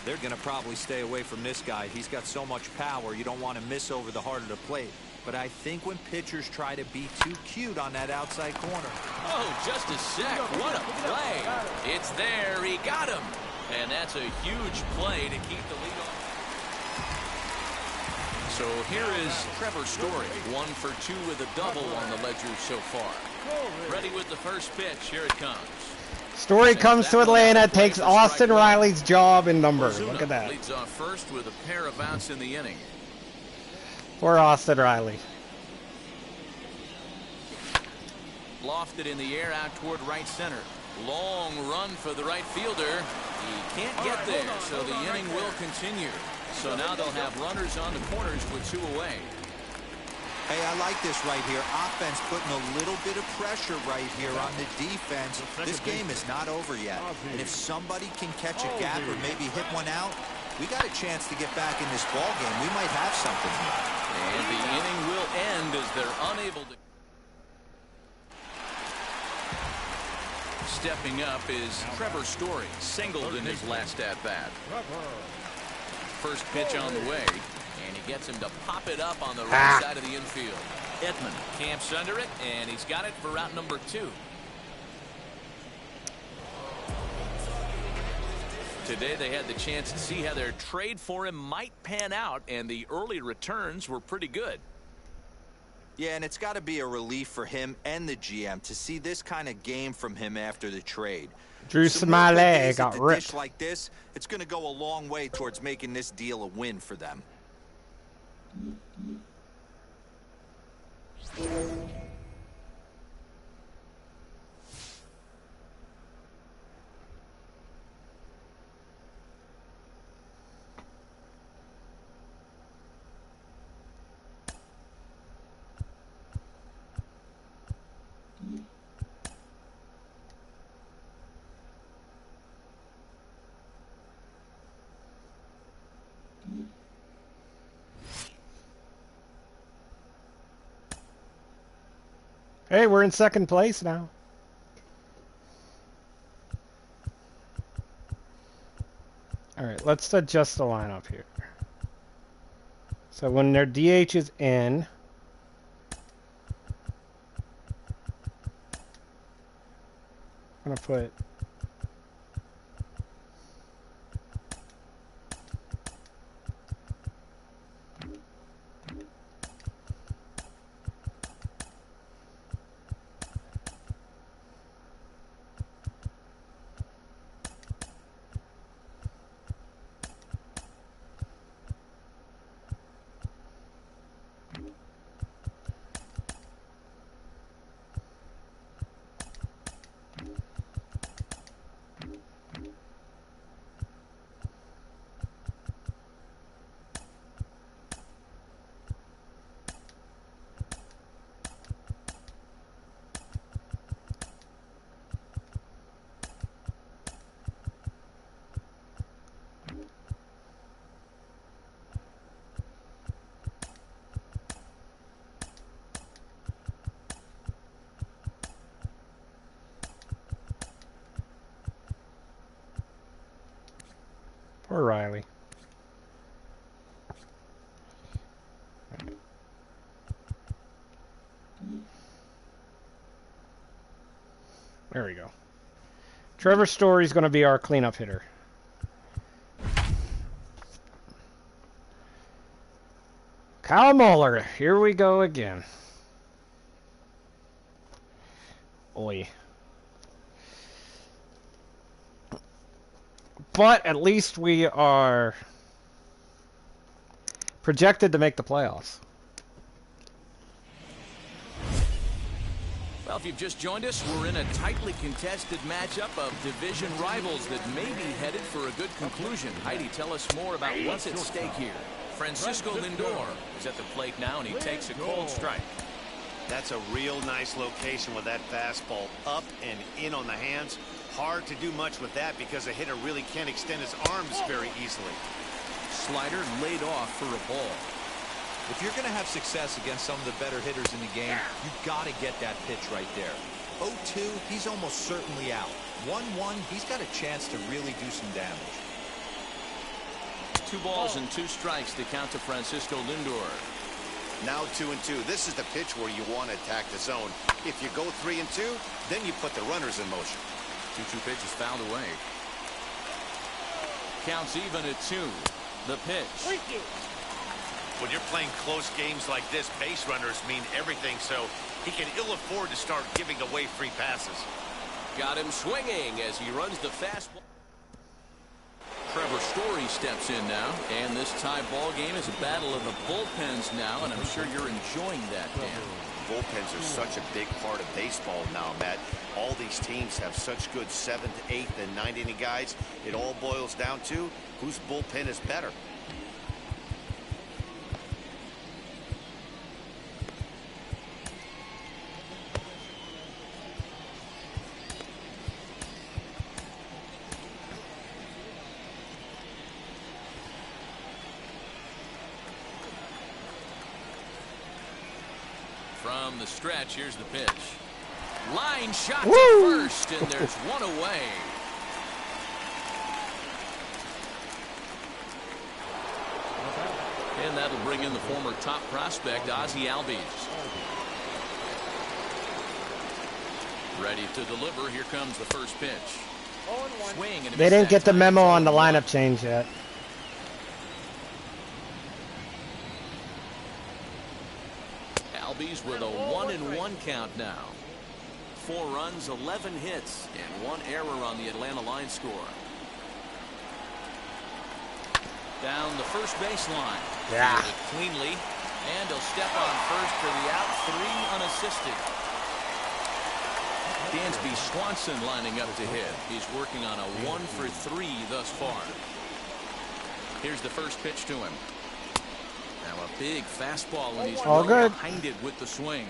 They're going to probably stay away from this guy. He's got so much power, you don't want to miss over the heart of the plate. But I think when pitchers try to be too cute on that outside corner. Oh, just a sec. What a play. It's there. He got him. And that's a huge play to keep the lead on. So here is Trevor Story. 1 for 2 with a double on the ledger so far. Ready with the first pitch. Here it comes. Story comes to Atlanta, takes Austin Riley's job in numbers. Look at that. Leads off first with a pair of outs in the inning. For Austin Riley. Lofted in the air out toward right center. Long run for the right fielder. He can't get there, so the inning will continue. So now they'll have runners on the corners with 2 away. Hey, I like this right here. Offense putting a little bit of pressure right here on the defense. This game is not over yet. And if somebody can catch a gap or maybe hit one out, we got a chance to get back in this ball game. We might have something here. And the inning will end as they're unable to. Stepping up is Trevor Story, singled in his last at-bat. First pitch on the way, and he gets him to pop it up on the right side of the infield. Edmund camps under it, and he's got it for out number 2. Today they had the chance to see how their trade for him might pan out, and the early returns were pretty good. Yeah, and it's got to be a relief for him and the GM to see this kind of game from him after the trade. Drew Smiley got dish ripped. like this, it's going to go a long way towards making this deal a win for them. Hey, we're in second place now. All right, let's adjust the lineup here. So when their DH is in, I'm going to put poor Riley. There we go. Trevor Story's going to be our cleanup hitter. Kyle Muller, here we go again. Oi. But at least we are projected to make the playoffs. Well, if you've just joined us, we're in a tightly contested matchup of division rivals that may be headed for a good conclusion. Heidi, tell us more about what's at stake here. Francisco Lindor is at the plate now, and he takes a cold strike. That's a real nice location with that fastball up and in on the hands. Hard to do much with that because a hitter really can't extend his arms very easily. Slider laid off for a ball. If you're going to have success against some of the better hitters in the game, you've got to get that pitch right there. 0-2, he's almost certainly out. 1-1, he's got a chance to really do some damage. 2 balls and 2 strikes to count to Francisco Lindor. Now 2-2. This is the pitch where you want to attack the zone. If you go 3-2, then you put the runners in motion. 2-2 pitch is fouled away. Counts even at 2. The pitch. When you're playing close games like this, base runners mean everything, so he can ill afford to start giving away free passes. Got him swinging as he runs the fastball. Trevor Story steps in now, and this tie ball game is a battle of the bullpens now, and I'm sure you're enjoying that, Dan. Bullpens are such a big part of baseball now, Matt. All these teams have such good 7th, 8th, and 9th inning guys. It all boils down to whose bullpen is better. From the stretch, here's the pitch. Line shot to first, and there's one away. And that'll bring in the former top prospect, Ozzie Albies. Ready to deliver. Here comes the first pitch. Swing and they didn't get the memo on the lineup change yet. Albies Dodgers with a 1-1 count now. 4 runs, 11 hits, and 1 error on the Atlanta line score. Down the first baseline. Yeah. Fielded cleanly, and he'll step on first for the out. 3 unassisted. Dansby Swanson lining up to hit. He's working on a 1-for-3 thus far. Here's the first pitch to him. Now a big fastball, and he's all good behind it with the swing.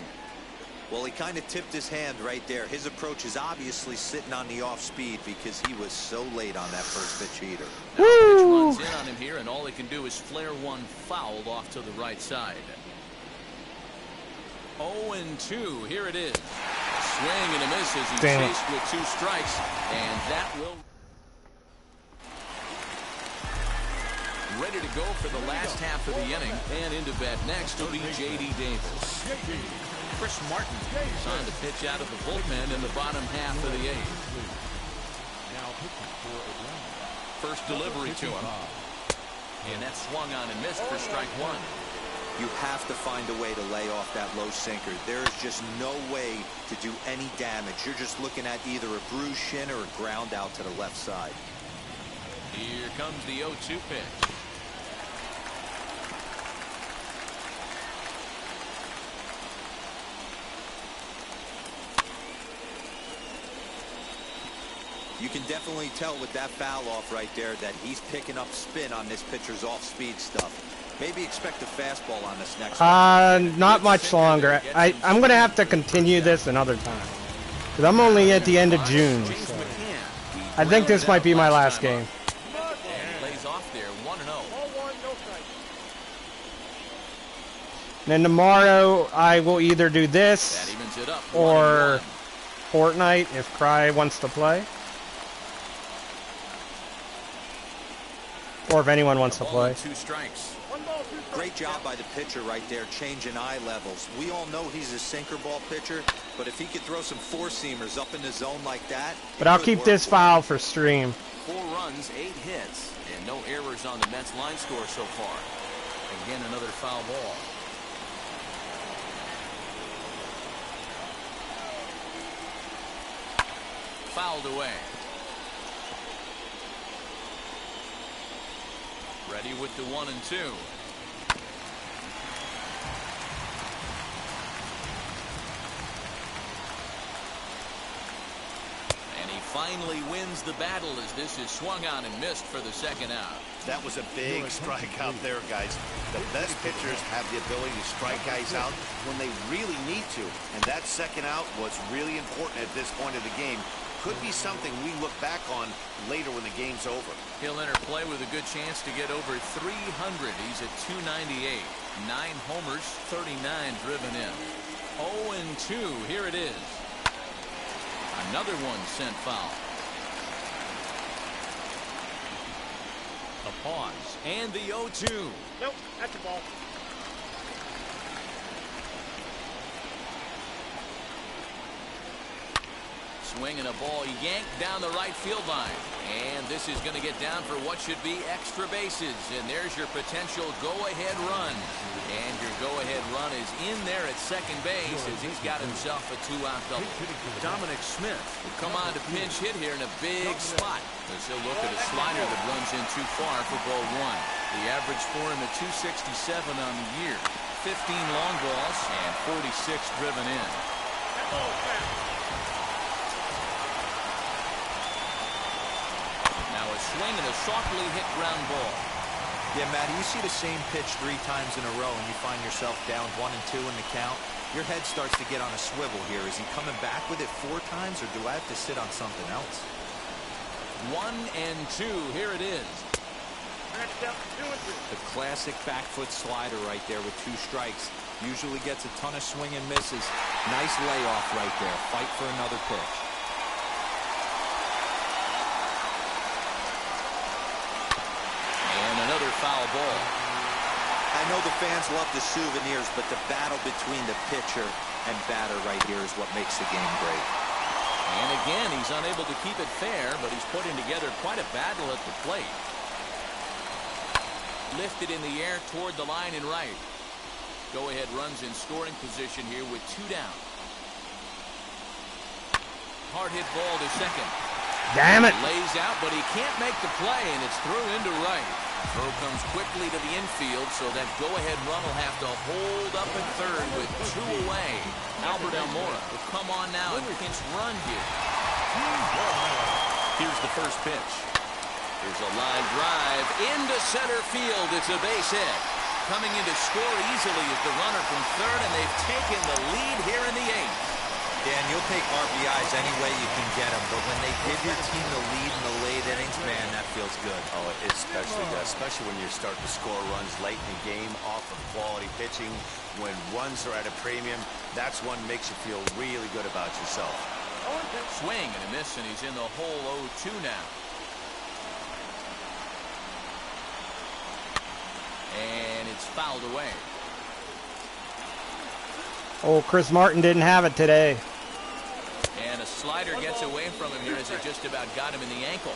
Well, he kind of tipped his hand right there. His approach is obviously sitting on the off speed because he was so late on that first pitch heater. Now the pitch runs in on him here, and all he can do is flare one foul off to the right side. 0-2. Here it is. Swing and a miss as he's chased with 2 strikes, and that will. Ready to go for the last half of the inning, and into bat next will be J.D. Davis. Chris Martin is on to pitch out of the bullpen in the bottom half of the 8th. First delivery to him, and that swung on and missed for strike 1. You have to find a way to lay off that low sinker. There is just no way to do any damage. You're just looking at either a bruised shin or a ground out to the left side. Here comes the 0-2 pitch. You can definitely tell with that foul off right there that he's picking up spin on this pitcher's off-speed stuff. Maybe expect a fastball on this next one. Not much longer. I'm going to have to continue this another time. Because I'm only at the end of June. So I think this might be my last game. Lays off there, 1-0. Then tomorrow I will either do this or Fortnite if Cry wants to play. Or if anyone wants to play. 2 strikes. Great job by the pitcher right there, changing eye levels. We all know he's a sinker ball pitcher, but if he could throw some 4-seamers up in the zone like that. But I'll keep this foul for stream. 4 runs, 8 hits, and no errors on the Mets line score so far. Again, another foul ball. Fouled away. Ready with the 1-2. And he finally wins the battle as this is swung on and missed for the second out. That was a big strikeout there, guys. The best pitchers have the ability to strike guys out when they really need to. And that second out was really important at this point of the game. Could be something we look back on later when the game's over. He'll enter play with a good chance to get over 300. He's at 298. 9 homers, 39 driven in. 0-2. Here it is. Another one sent foul. A pause. And the 0-2. Nope, that's a ball. Swinging a ball yanked down the right field line. And this is going to get down for what should be extra bases. And there's your potential go-ahead run. And your go-ahead run is in there at second base as he's got himself a 2-out double. Dominic Smith will come on to pinch hit here in a big spot as he'll look at a slider that runs in too far for ball 1. The average for him at 267 on the year. 15 long balls and 46 driven in. Swing and a softly hit ground ball. Yeah, Matty, you see the same pitch 3 times in a row and you find yourself down 1-2 in the count. Your head starts to get on a swivel here. Is he coming back with it 4 times, or do I have to sit on something else? 1-2. Here it is. The classic back foot slider right there with 2 strikes. Usually gets a ton of swing and misses. Nice layoff right there. Fight for another pitch. Another foul ball. I know the fans love the souvenirs, but the battle between the pitcher and batter right here is what makes the game great. And again, he's unable to keep it fair, but he's putting together quite a battle at the plate. Lifted in the air toward the line and right. Go-ahead runs in scoring position here with 2 down. Hard hit ball to second. Damn it. Lays out, but he can't make the play, and it's thrown into right. Throw comes quickly to the infield, so that go-ahead run will have to hold up at third with 2 away. Albert Almora will come on now and pinch run here. Here's the first pitch. Here's a line drive into center field. It's a base hit. Coming in to score easily is the runner from third, and they've taken the lead here in the 8th. Dan, you'll take RBIs any way you can get them, but when they give your team the lead in the late innings, man, that feels good. Oh, it especially does, especially when you're starting to score runs late in the game off of quality pitching. When runs are at a premium, that's one makes you feel really good about yourself. Swing and a miss, and he's in the hole 0-2 now. And it's fouled away. Oh, Chris Martin didn't have it today. And a slider gets away from him here as it just about got him in the ankle.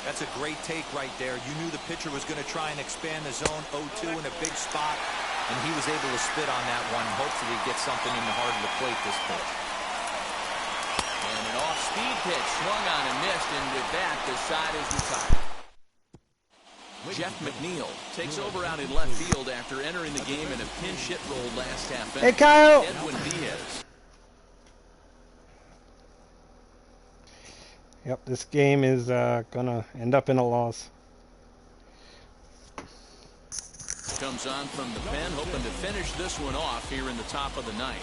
That's a great take right there. You knew the pitcher was going to try and expand the zone 0-2 in a big spot, and he was able to spit on that one. Hopefully get something in the heart of the plate this pitch. And an off-speed pitch swung on and missed, and with that, the side is retired. Jeff McNeil takes over out in left field after entering the game in a pinch hit role last half inning. Hey, Kyle. Edwin Diaz. Yep, this game is gonna end up in a loss. Comes on from the pen, hoping to finish this one off here in the top of the 9th.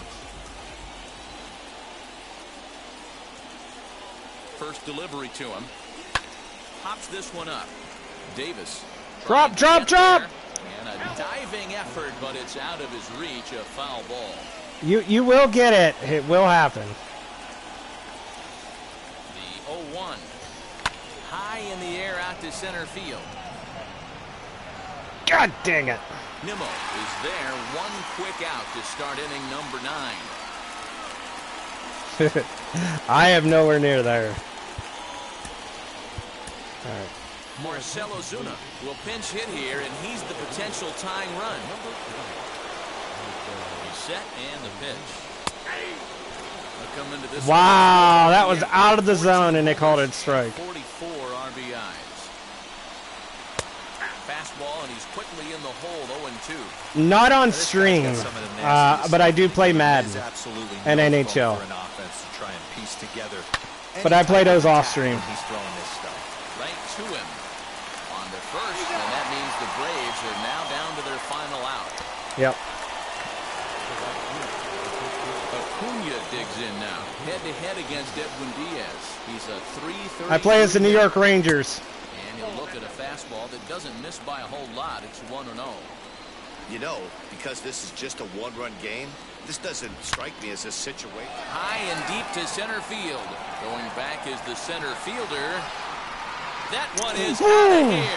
First delivery to him. Pops this one up. Davis. Drop! And a diving effort, but it's out of his reach, a foul ball. You will get it. It will happen. The 0-1. High in the air out to center field. God dang it. Nimmo is there. One quick out to start inning number 9. I am nowhere near there. All right. Marcell Ozuna will pinch hit here, and he's the potential tying run. He's set, and the pitch. They'll come into this Wow, that was out of the zone, and they called it strike. 44 RBIs. Fastball, and he's quickly in the hole, 0-2. Not on stream, but I do play Madden and NHL. But I play those off stream. He's throwing this stuff right to him on the first, and that means the Braves are now down to their final out. Yep. Acuna digs in now, head-to-head against Edwin Diaz. He's a 330. I play as the New York Rangers. And he'll look at a fastball that doesn't miss by a whole lot. It's 1-0. You know, because this is just a one-run game, this doesn't strike me as a situation. High and deep to center field. Going back is the center fielder. That one is out of here.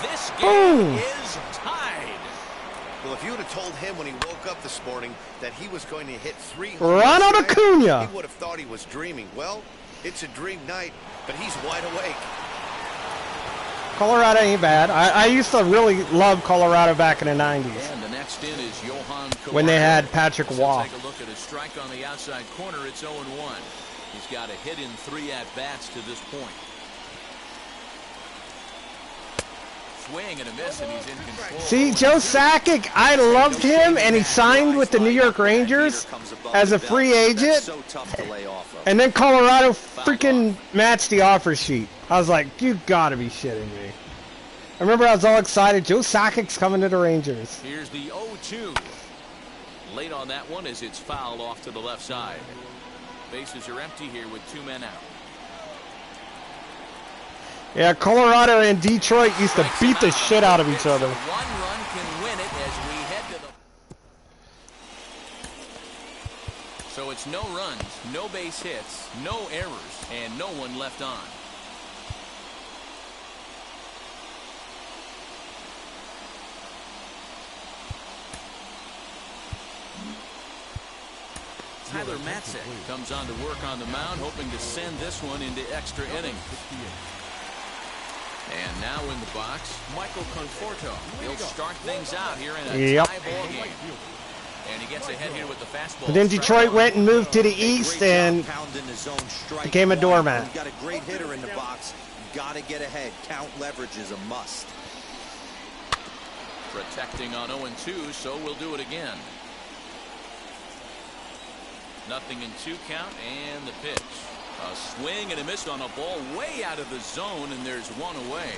This game is tied. Well, if you would have told him when he woke up this morning that he was going to hit 3 Ronald Acuna. He would have thought he was dreaming. Well, it's a dream night, but he's wide awake. Colorado ain't bad. I used to really love Colorado back in the 90s. And the next in is Johan Camargo. When they had Patrick Waugh. Take a look at a strike on the outside corner. It's 0-1. He's got a hit in 3 at-bats to this point. Swing and a miss, and he's in control. See, Joe Sakic, I loved him, and he signed with the New York Rangers as a free agent. And then Colorado freaking matched the offer sheet. I was like, you gotta be shitting me. I remember I was all excited. Joe Sakic's coming to the Rangers. Here's the 0-2. Late on that one as it's fouled off to the left side. Bases are empty here with 2 men out. Yeah, Colorado and Detroit used to beat the shit out of each other. One run can win it as we head to the... So it's no runs, no base hits, no errors, and no one left on. Tyler Matzek comes on to work on the mound, hoping to send this one into extra innings. And now in the box, Michael Conforto. He'll start things out here in a tie ball game. And he gets ahead here with the fastball. But then Detroit went and moved to the east and became a doormat. You got a great hitter in the box. You got to get ahead. Count leverage is a must. Protecting on 0-2, so we'll do it again. Nothing in 2 count, and the pitch. A swing and a miss on a ball way out of the zone, and there's 1 away.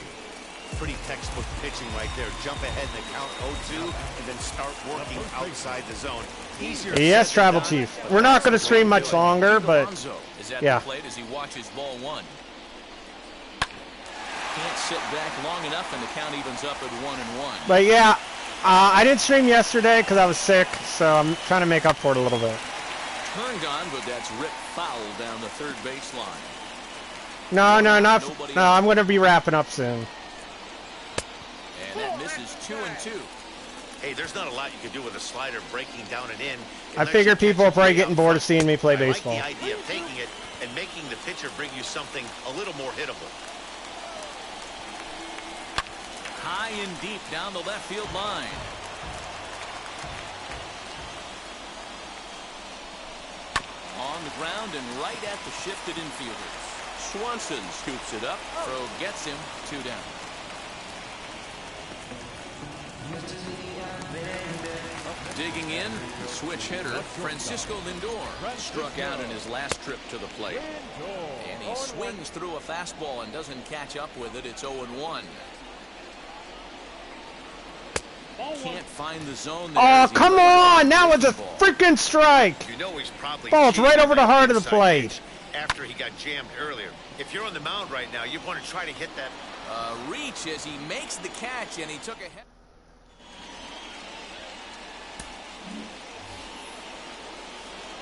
Pretty textbook pitching right there. Jump ahead in the count 0-2 and then start working outside the zone. Easier. Yes, Tribal Chief. We're not going to stream much longer, but is at yeah. the plate as he watches ball 1. Can't sit back long enough, and the count evens up at 1-1. But yeah, I didn't stream yesterday because I was sick, so I'm trying to make up for it a little bit. Turned on, but that's ripped foul down the third baseline. No, I'm going to be wrapping up soon. And that misses 2-2. Hey, there's not a lot you can do with a slider breaking down and in. I figure people are probably getting bored of seeing me play baseball. I like the idea of taking it and making the pitcher bring you something a little more hittable. High and deep down the left field line. On the ground and right at the shifted infielders. Swanson scoops it up. Throw gets him 2 down. Digging in, the switch hitter, Francisco Lindor, struck out in his last trip to the plate. And he swings through a fastball and doesn't catch up with it. It's 0-1. Can't find the zone there. Oh, come on! That was a freaking strike! You know he's probably Ball's right over the heart of the plate. After he got jammed earlier. If you're on the mound right now, you want to try to hit that. Reach as he makes the catch, and he took a hit.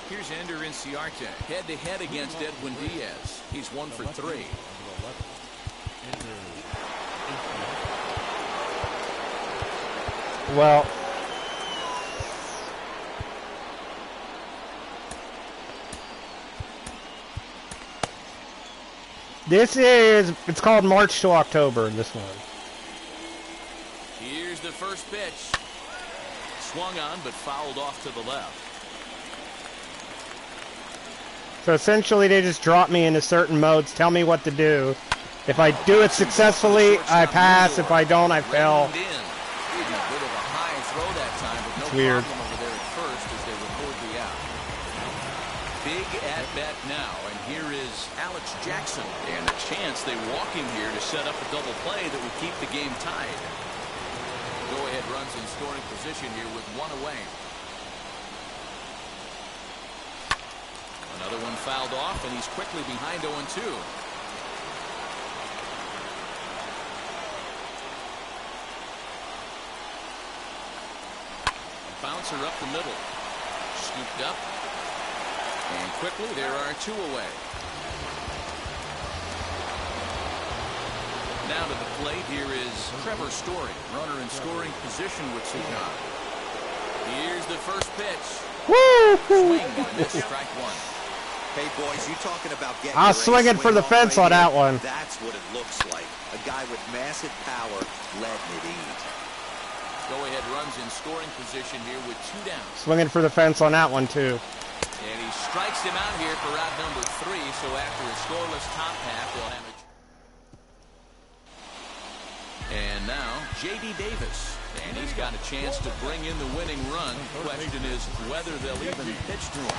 Here's Ender Inciarte, head-to-head against Edwin Diaz. He's 1 for 3. Well, it's called March to October in this one. Here's the first pitch. Swung on, but fouled off to the left. So essentially they just drop me into certain modes, tell me what to do. If I do it successfully, I pass. If I don't, I fail. It's weird. Over there at first as they record the out. Big at bat now, and here is Alex Jackson, and a chance they walk him here to set up a double play that would keep the game tied. Go-ahead runs in scoring position here with 1 away. Another one fouled off, and he's quickly behind 0-2. Bouncer up the middle. Scooped up. And quickly there are 2 away. Now to the plate, here is Trevor Story. Runner in scoring position with 2 down. Here's the first pitch. Swing and miss, strike 1. Hey boys, you talking about getting I was swinging for the fence on that one. That's what it looks like. A guy with massive power letting it eat. Go-ahead runs in scoring position here with 2 down. Swinging for the fence on that one, too. And he strikes him out here for out number 3, so after a scoreless top half, they'll have it. And now, J.D. Davis. And he's got a chance to bring in the winning run. The question is whether they'll even pitch to him.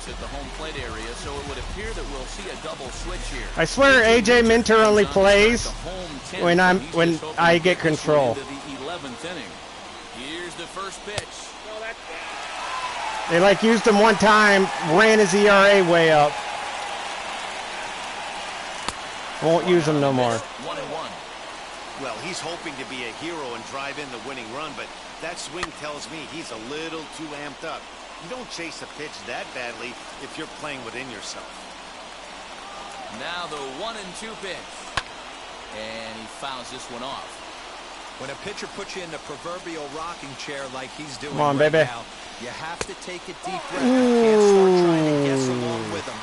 At the home plate area, so it would appear that we'll see a double switch here. I swear AJ Minter only plays when I get control. The 11th inning. Here's the first pitch. They like used him one time, ran his ERA way up. Won't use him no more. 1-1. Well, he's hoping to be a hero and drive in the winning run, but that swing tells me he's a little too amped up. You don't chase a pitch that badly if you're playing within yourself. Now the 1-2 pitch. And he fouls this one off. When a pitcher puts you in the proverbial rocking chair like he's doing Come on, right baby. now, you have to take a deep breath. You can't start trying to guess along with him.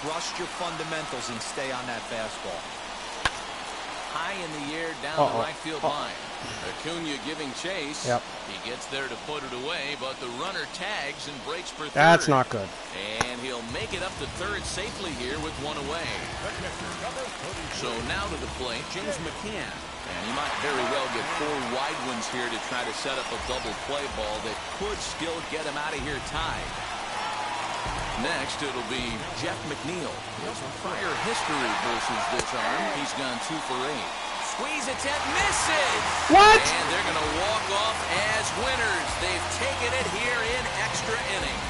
Trust your fundamentals and stay on that fastball. High in the air down the right field line. Acuna giving chase. Yep. He gets there to put it away, but the runner tags and breaks for third. That's not good. And he'll make it up to third safely here with one away. So now to the plate, James McCann. And he might very well get 4 wide ones here to try to set up a double play ball that could still get him out of here tied. Next, it'll be Jeff McNeil. His prior history versus this arm, he's gone 2 for 8. Squeeze attempt, misses! What? And they're going to walk off as winners. They've taken it here in extra innings.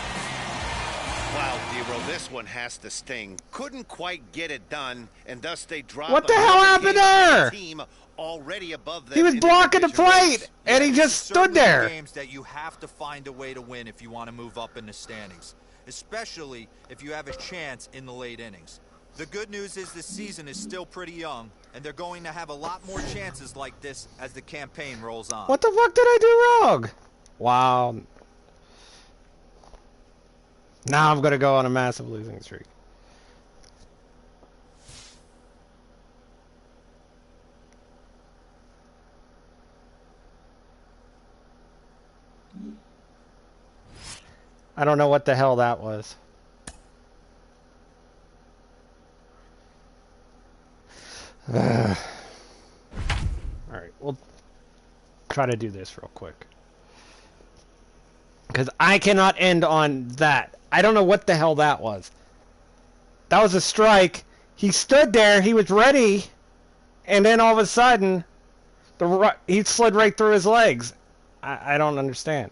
Wow, Dero, this one has to sting. Couldn't quite get it done, and thus they dropped. What the hell happened there? Team already above them. He was blocking the plate, and he just stood there. Games that you have to find a way to win if you want to move up in the standings, especially if you have a chance in the late innings. The good news is the season is still pretty young, and they're going to have a lot more chances like this as the campaign rolls on. What the fuck did I do wrong? Wow. Now I'm going to go on a massive losing streak. I don't know what the hell that was. Alright, we'll try to do this real quick. Because I cannot end on that. I don't know what the hell that was. That was a strike. He stood there, he was ready, and then all of a sudden, he slid right through his legs. I don't understand.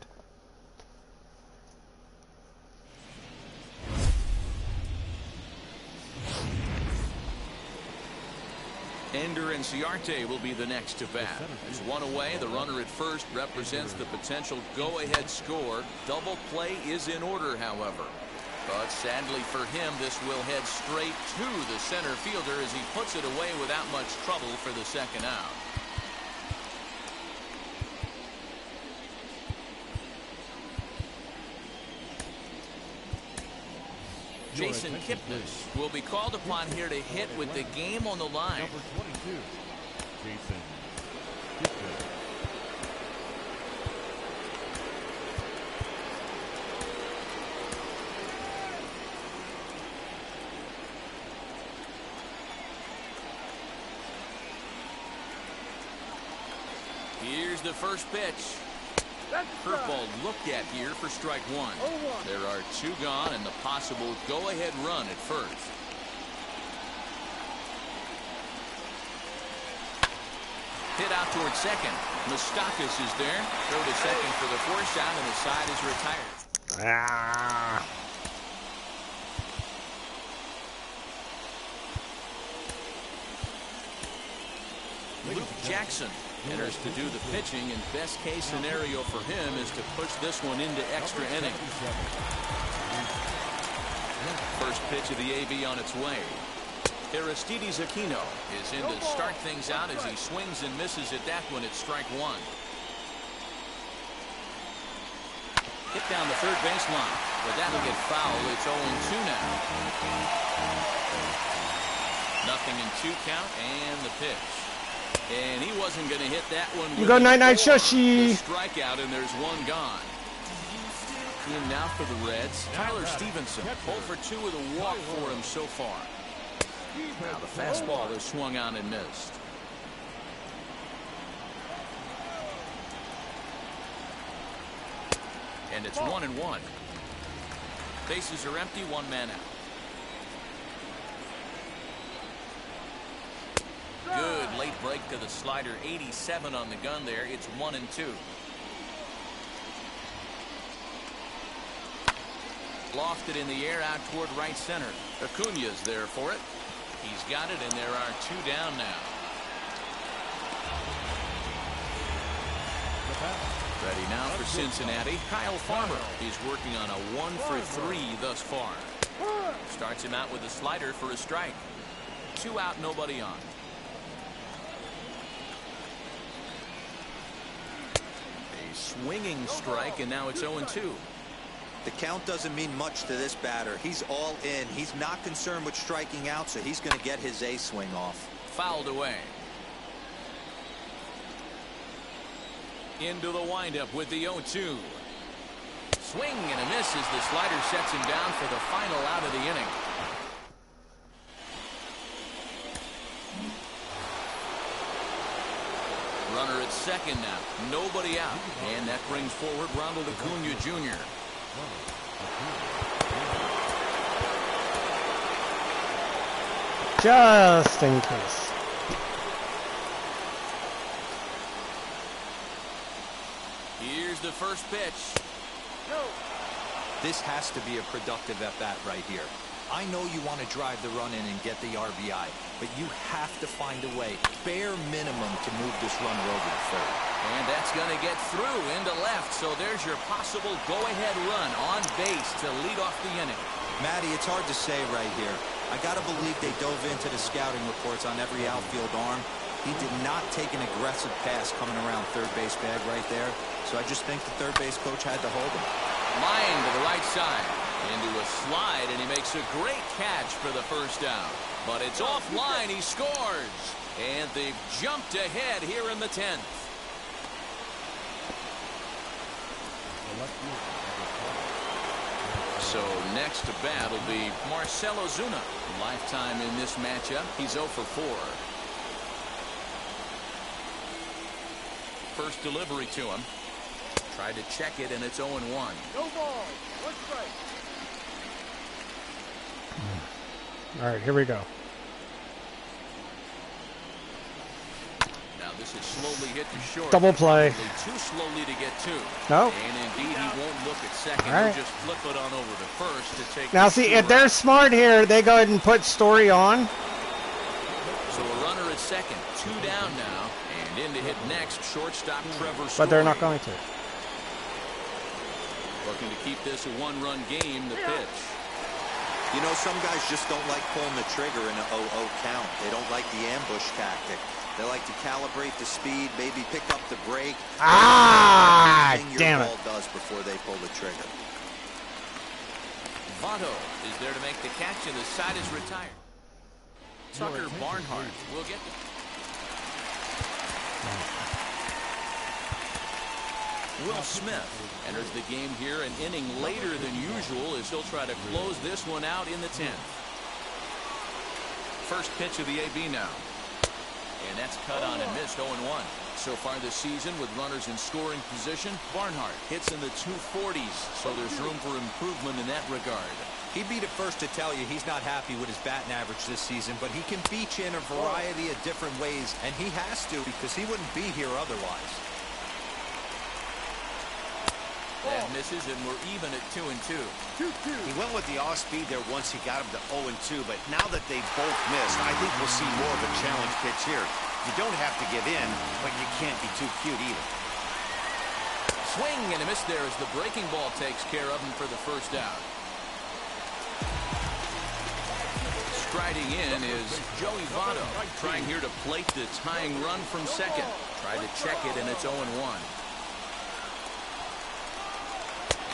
Ender and Ciarte will be the next to bat. There's one away. The runner at first represents the potential go-ahead score. Double play is in order, however. But sadly for him, this will head straight to the center fielder as he puts it away without much trouble for the second out. Jason Kipnis will be called upon here to hit with the game on the line. Number 22, Jason Kipnis. Here's the first pitch. Curveball looked at here for strike 1. There are 2 gone and the possible go-ahead run at first. Hit out towards second. Mccutchen is there. Throw to second for the force out, and the side is retired. Luke Jackson enters to do the pitching, and best case scenario for him is to push this one into extra innings. First pitch of the AB on its way. Aristides Aquino is in to start things out as he swings and misses at that one at strike 1. Hit down the third baseline, but that'll get foul. It's 0-2 now. Nothing in 2 count, and the pitch. And he wasn't going to hit that one. You go night-night, Shushi. Strikeout, and there's 1 gone. In now for the Reds, Tyler Stevenson. 0 for 2 with a walk for him so far. Now the fastball is swung on and missed. And it's 1-1. Bases are empty, 1 man out. Good late break to the slider. 87 on the gun there. It's 1-2. Lofted in the air out toward right center. Acuna's there for it. He's got it, and there are 2 down now. Ready now for Cincinnati. Kyle Farmer. He's working on a 1 for 3 thus far. Starts him out with a slider for a strike. 2 out, nobody on. swinging strike, and now it's 0-2. The count doesn't mean much to this batter. He's all in. He's not concerned with striking out, so he's going to get his A swing off. Fouled away. Into the windup with the 0-2. Swing and a miss as the slider sets him down for the final out of the inning. Runner at second now. Nobody out. And that brings forward Ronald Acuna Jr. Just in case. Here's the first pitch. This has to be a productive at-bat right here. I know you want to drive the run in and get the RBI, but you have to find a way, bare minimum, to move this runner over to third. And that's going to get through into left, so there's your possible go-ahead run on base to lead off the inning. Matty, it's hard to say right here. I got to believe they dove into the scouting reports on every outfield arm. He did not take an aggressive pass coming around third base bag right there, so I just think the third base coach had to hold him. Line to the right side. Into a slide, and he makes a great catch for the first down. But it's offline. He scores. And they've jumped ahead here in the 10th. So next to bat will be Marcell Ozuna. Lifetime in this matchup. He's 0 for 4. First delivery to him. Tried to check it, and it's 0-1. No ball. One strike. All right, here we go. Now this is slowly hit to short. Double play. Too slowly to get to. No. And indeed, he won't look at second. All right. He'll just flip it on over to first to take. Now, see, if they're smart here, they go ahead and put Story on. So a runner at second, 2 down now, and in to hit next, shortstop Trevor Story. But they're not going to. Looking to keep this a 1-run game. The pitch. You know, some guys just don't like pulling the trigger in an 0-0 count. They don't like the ambush tactic. They like to calibrate the speed, maybe pick up the brake. Ah, damn it. Your ball does before they pull the trigger. Votto is there to make the catch, and the side is retired. Tucker Barnhart will get it. Will Smith enters the game here an inning later than usual as he'll try to close this one out in the 10th. First pitch of the AB now. And that's cut on and missed. 0-1. So far this season with runners in scoring position, Barnhart hits in the 240s, so there's room for improvement in that regard. He'd be the first to tell you he's not happy with his batting average this season, but he can beat you in a variety of different ways, and he has to because he wouldn't be here otherwise. That misses, and we're even at 2-2. He went with the off-speed there once he got him to 0-2, but now that they've both missed, I think we'll see more of a challenge pitch here. You don't have to give in, but you can't be too cute either. Swing and a miss there as the breaking ball takes care of him for the first out. Striding in is Joey Votto, trying here to plate the tying run from second. Tried to check it, and it's 0-1.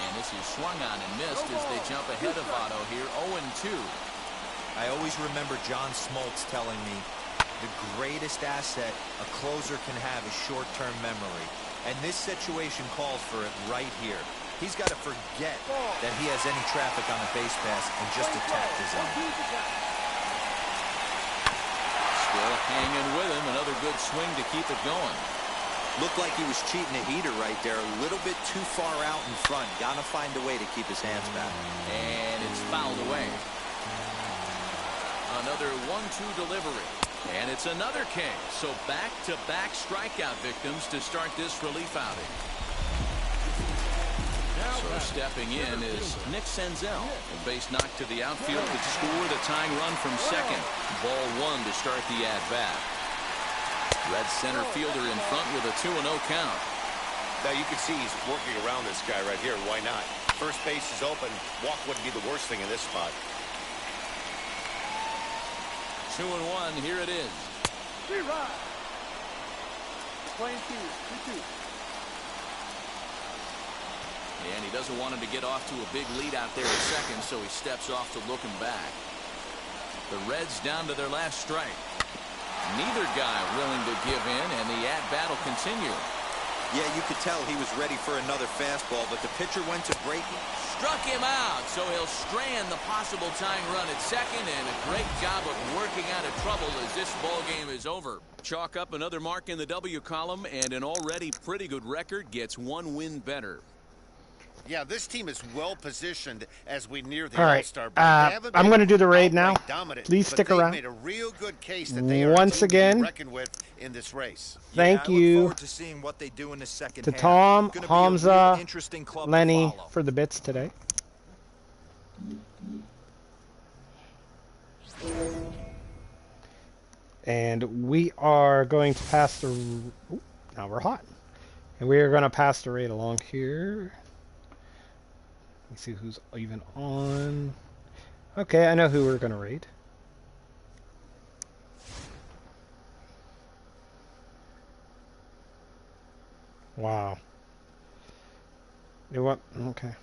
And this is swung on and missed as they jump ahead of Votto here, 0-2. I always remember John Smoltz telling me the greatest asset a closer can have is short-term memory. And this situation calls for it right here. He's got to forget that he has any traffic on a base pass and just attack the zone. Still hanging with him. Another good swing to keep it going. Looked like he was cheating a heater right there. A little bit too far out in front. Got to find a way to keep his hands back. And it's fouled away. Another 1-2 delivery. And it's another K. So back-to-back strikeout victims to start this relief outing. So stepping in is Nick Senzel. A base knock to the outfield could score the tying run from second. Ball 1 to start the at-bat. Red center fielder in front with a 2-0 count. Now you can see he's working around this guy right here. Why not? First base is open. Walk wouldn't be the worst thing in this spot. 2-1. Here it is. 3 runs. Playing 2-2. He doesn't want him to get off to a big lead out there at second, so he steps off to look him back. The Reds down to their last strike. Neither guy willing to give in, and the at-bat will continue. Yeah, you could tell he was ready for another fastball, but the pitcher went to break it. Struck him out, so he'll strand the possible tying run at second, and a great job of working out of trouble as this ball game is over. Chalk up another mark in the W column, and an already pretty good record gets one win better. Yeah, this team is well positioned as we near the All right. All-Star break. I'm going to do the raid now. Dominant, Please stick around. made a real good case that they are Once again, reckoned with in this race. thank I look you forward to seeing what they do in the second to half. Tom, Gonna be a real Hamza, interesting club to Lenny follow. for the bits today. And we are going to pass the... Ooh, now we're hot. And we are going to pass the raid along here. Let's see who's even on. Okay, I know who we're going to raid. Wow. You know what? Okay.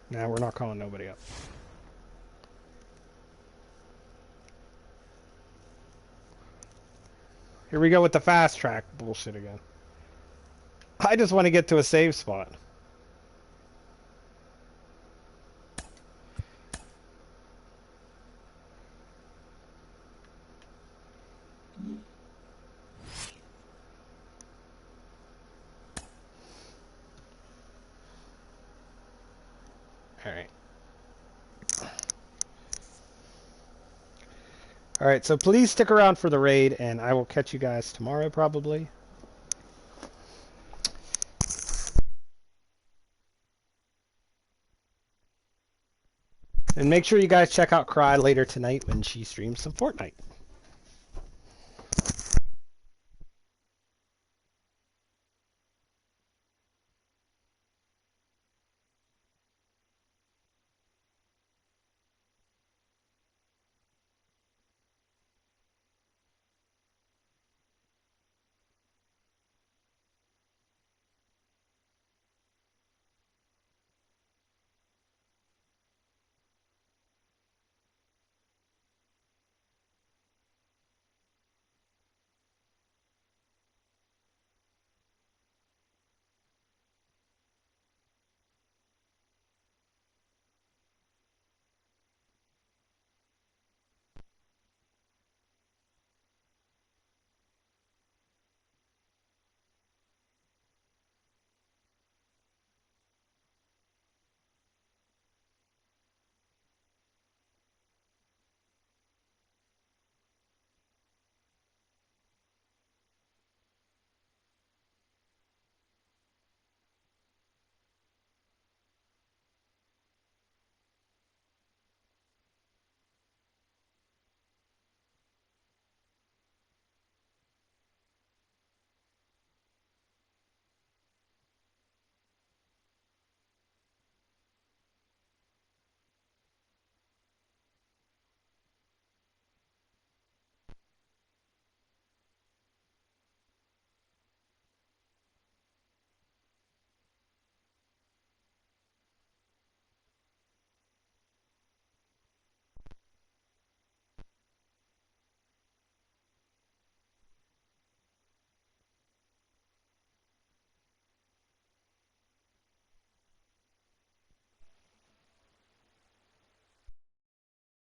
Now we're not calling nobody up. Here we go with the fast track bullshit again. I just want to get to a save spot. Alright. Alright, so please stick around for the raid, and I will catch you guys tomorrow, probably. And make sure you guys check out Cry later tonight when she streams some Fortnite.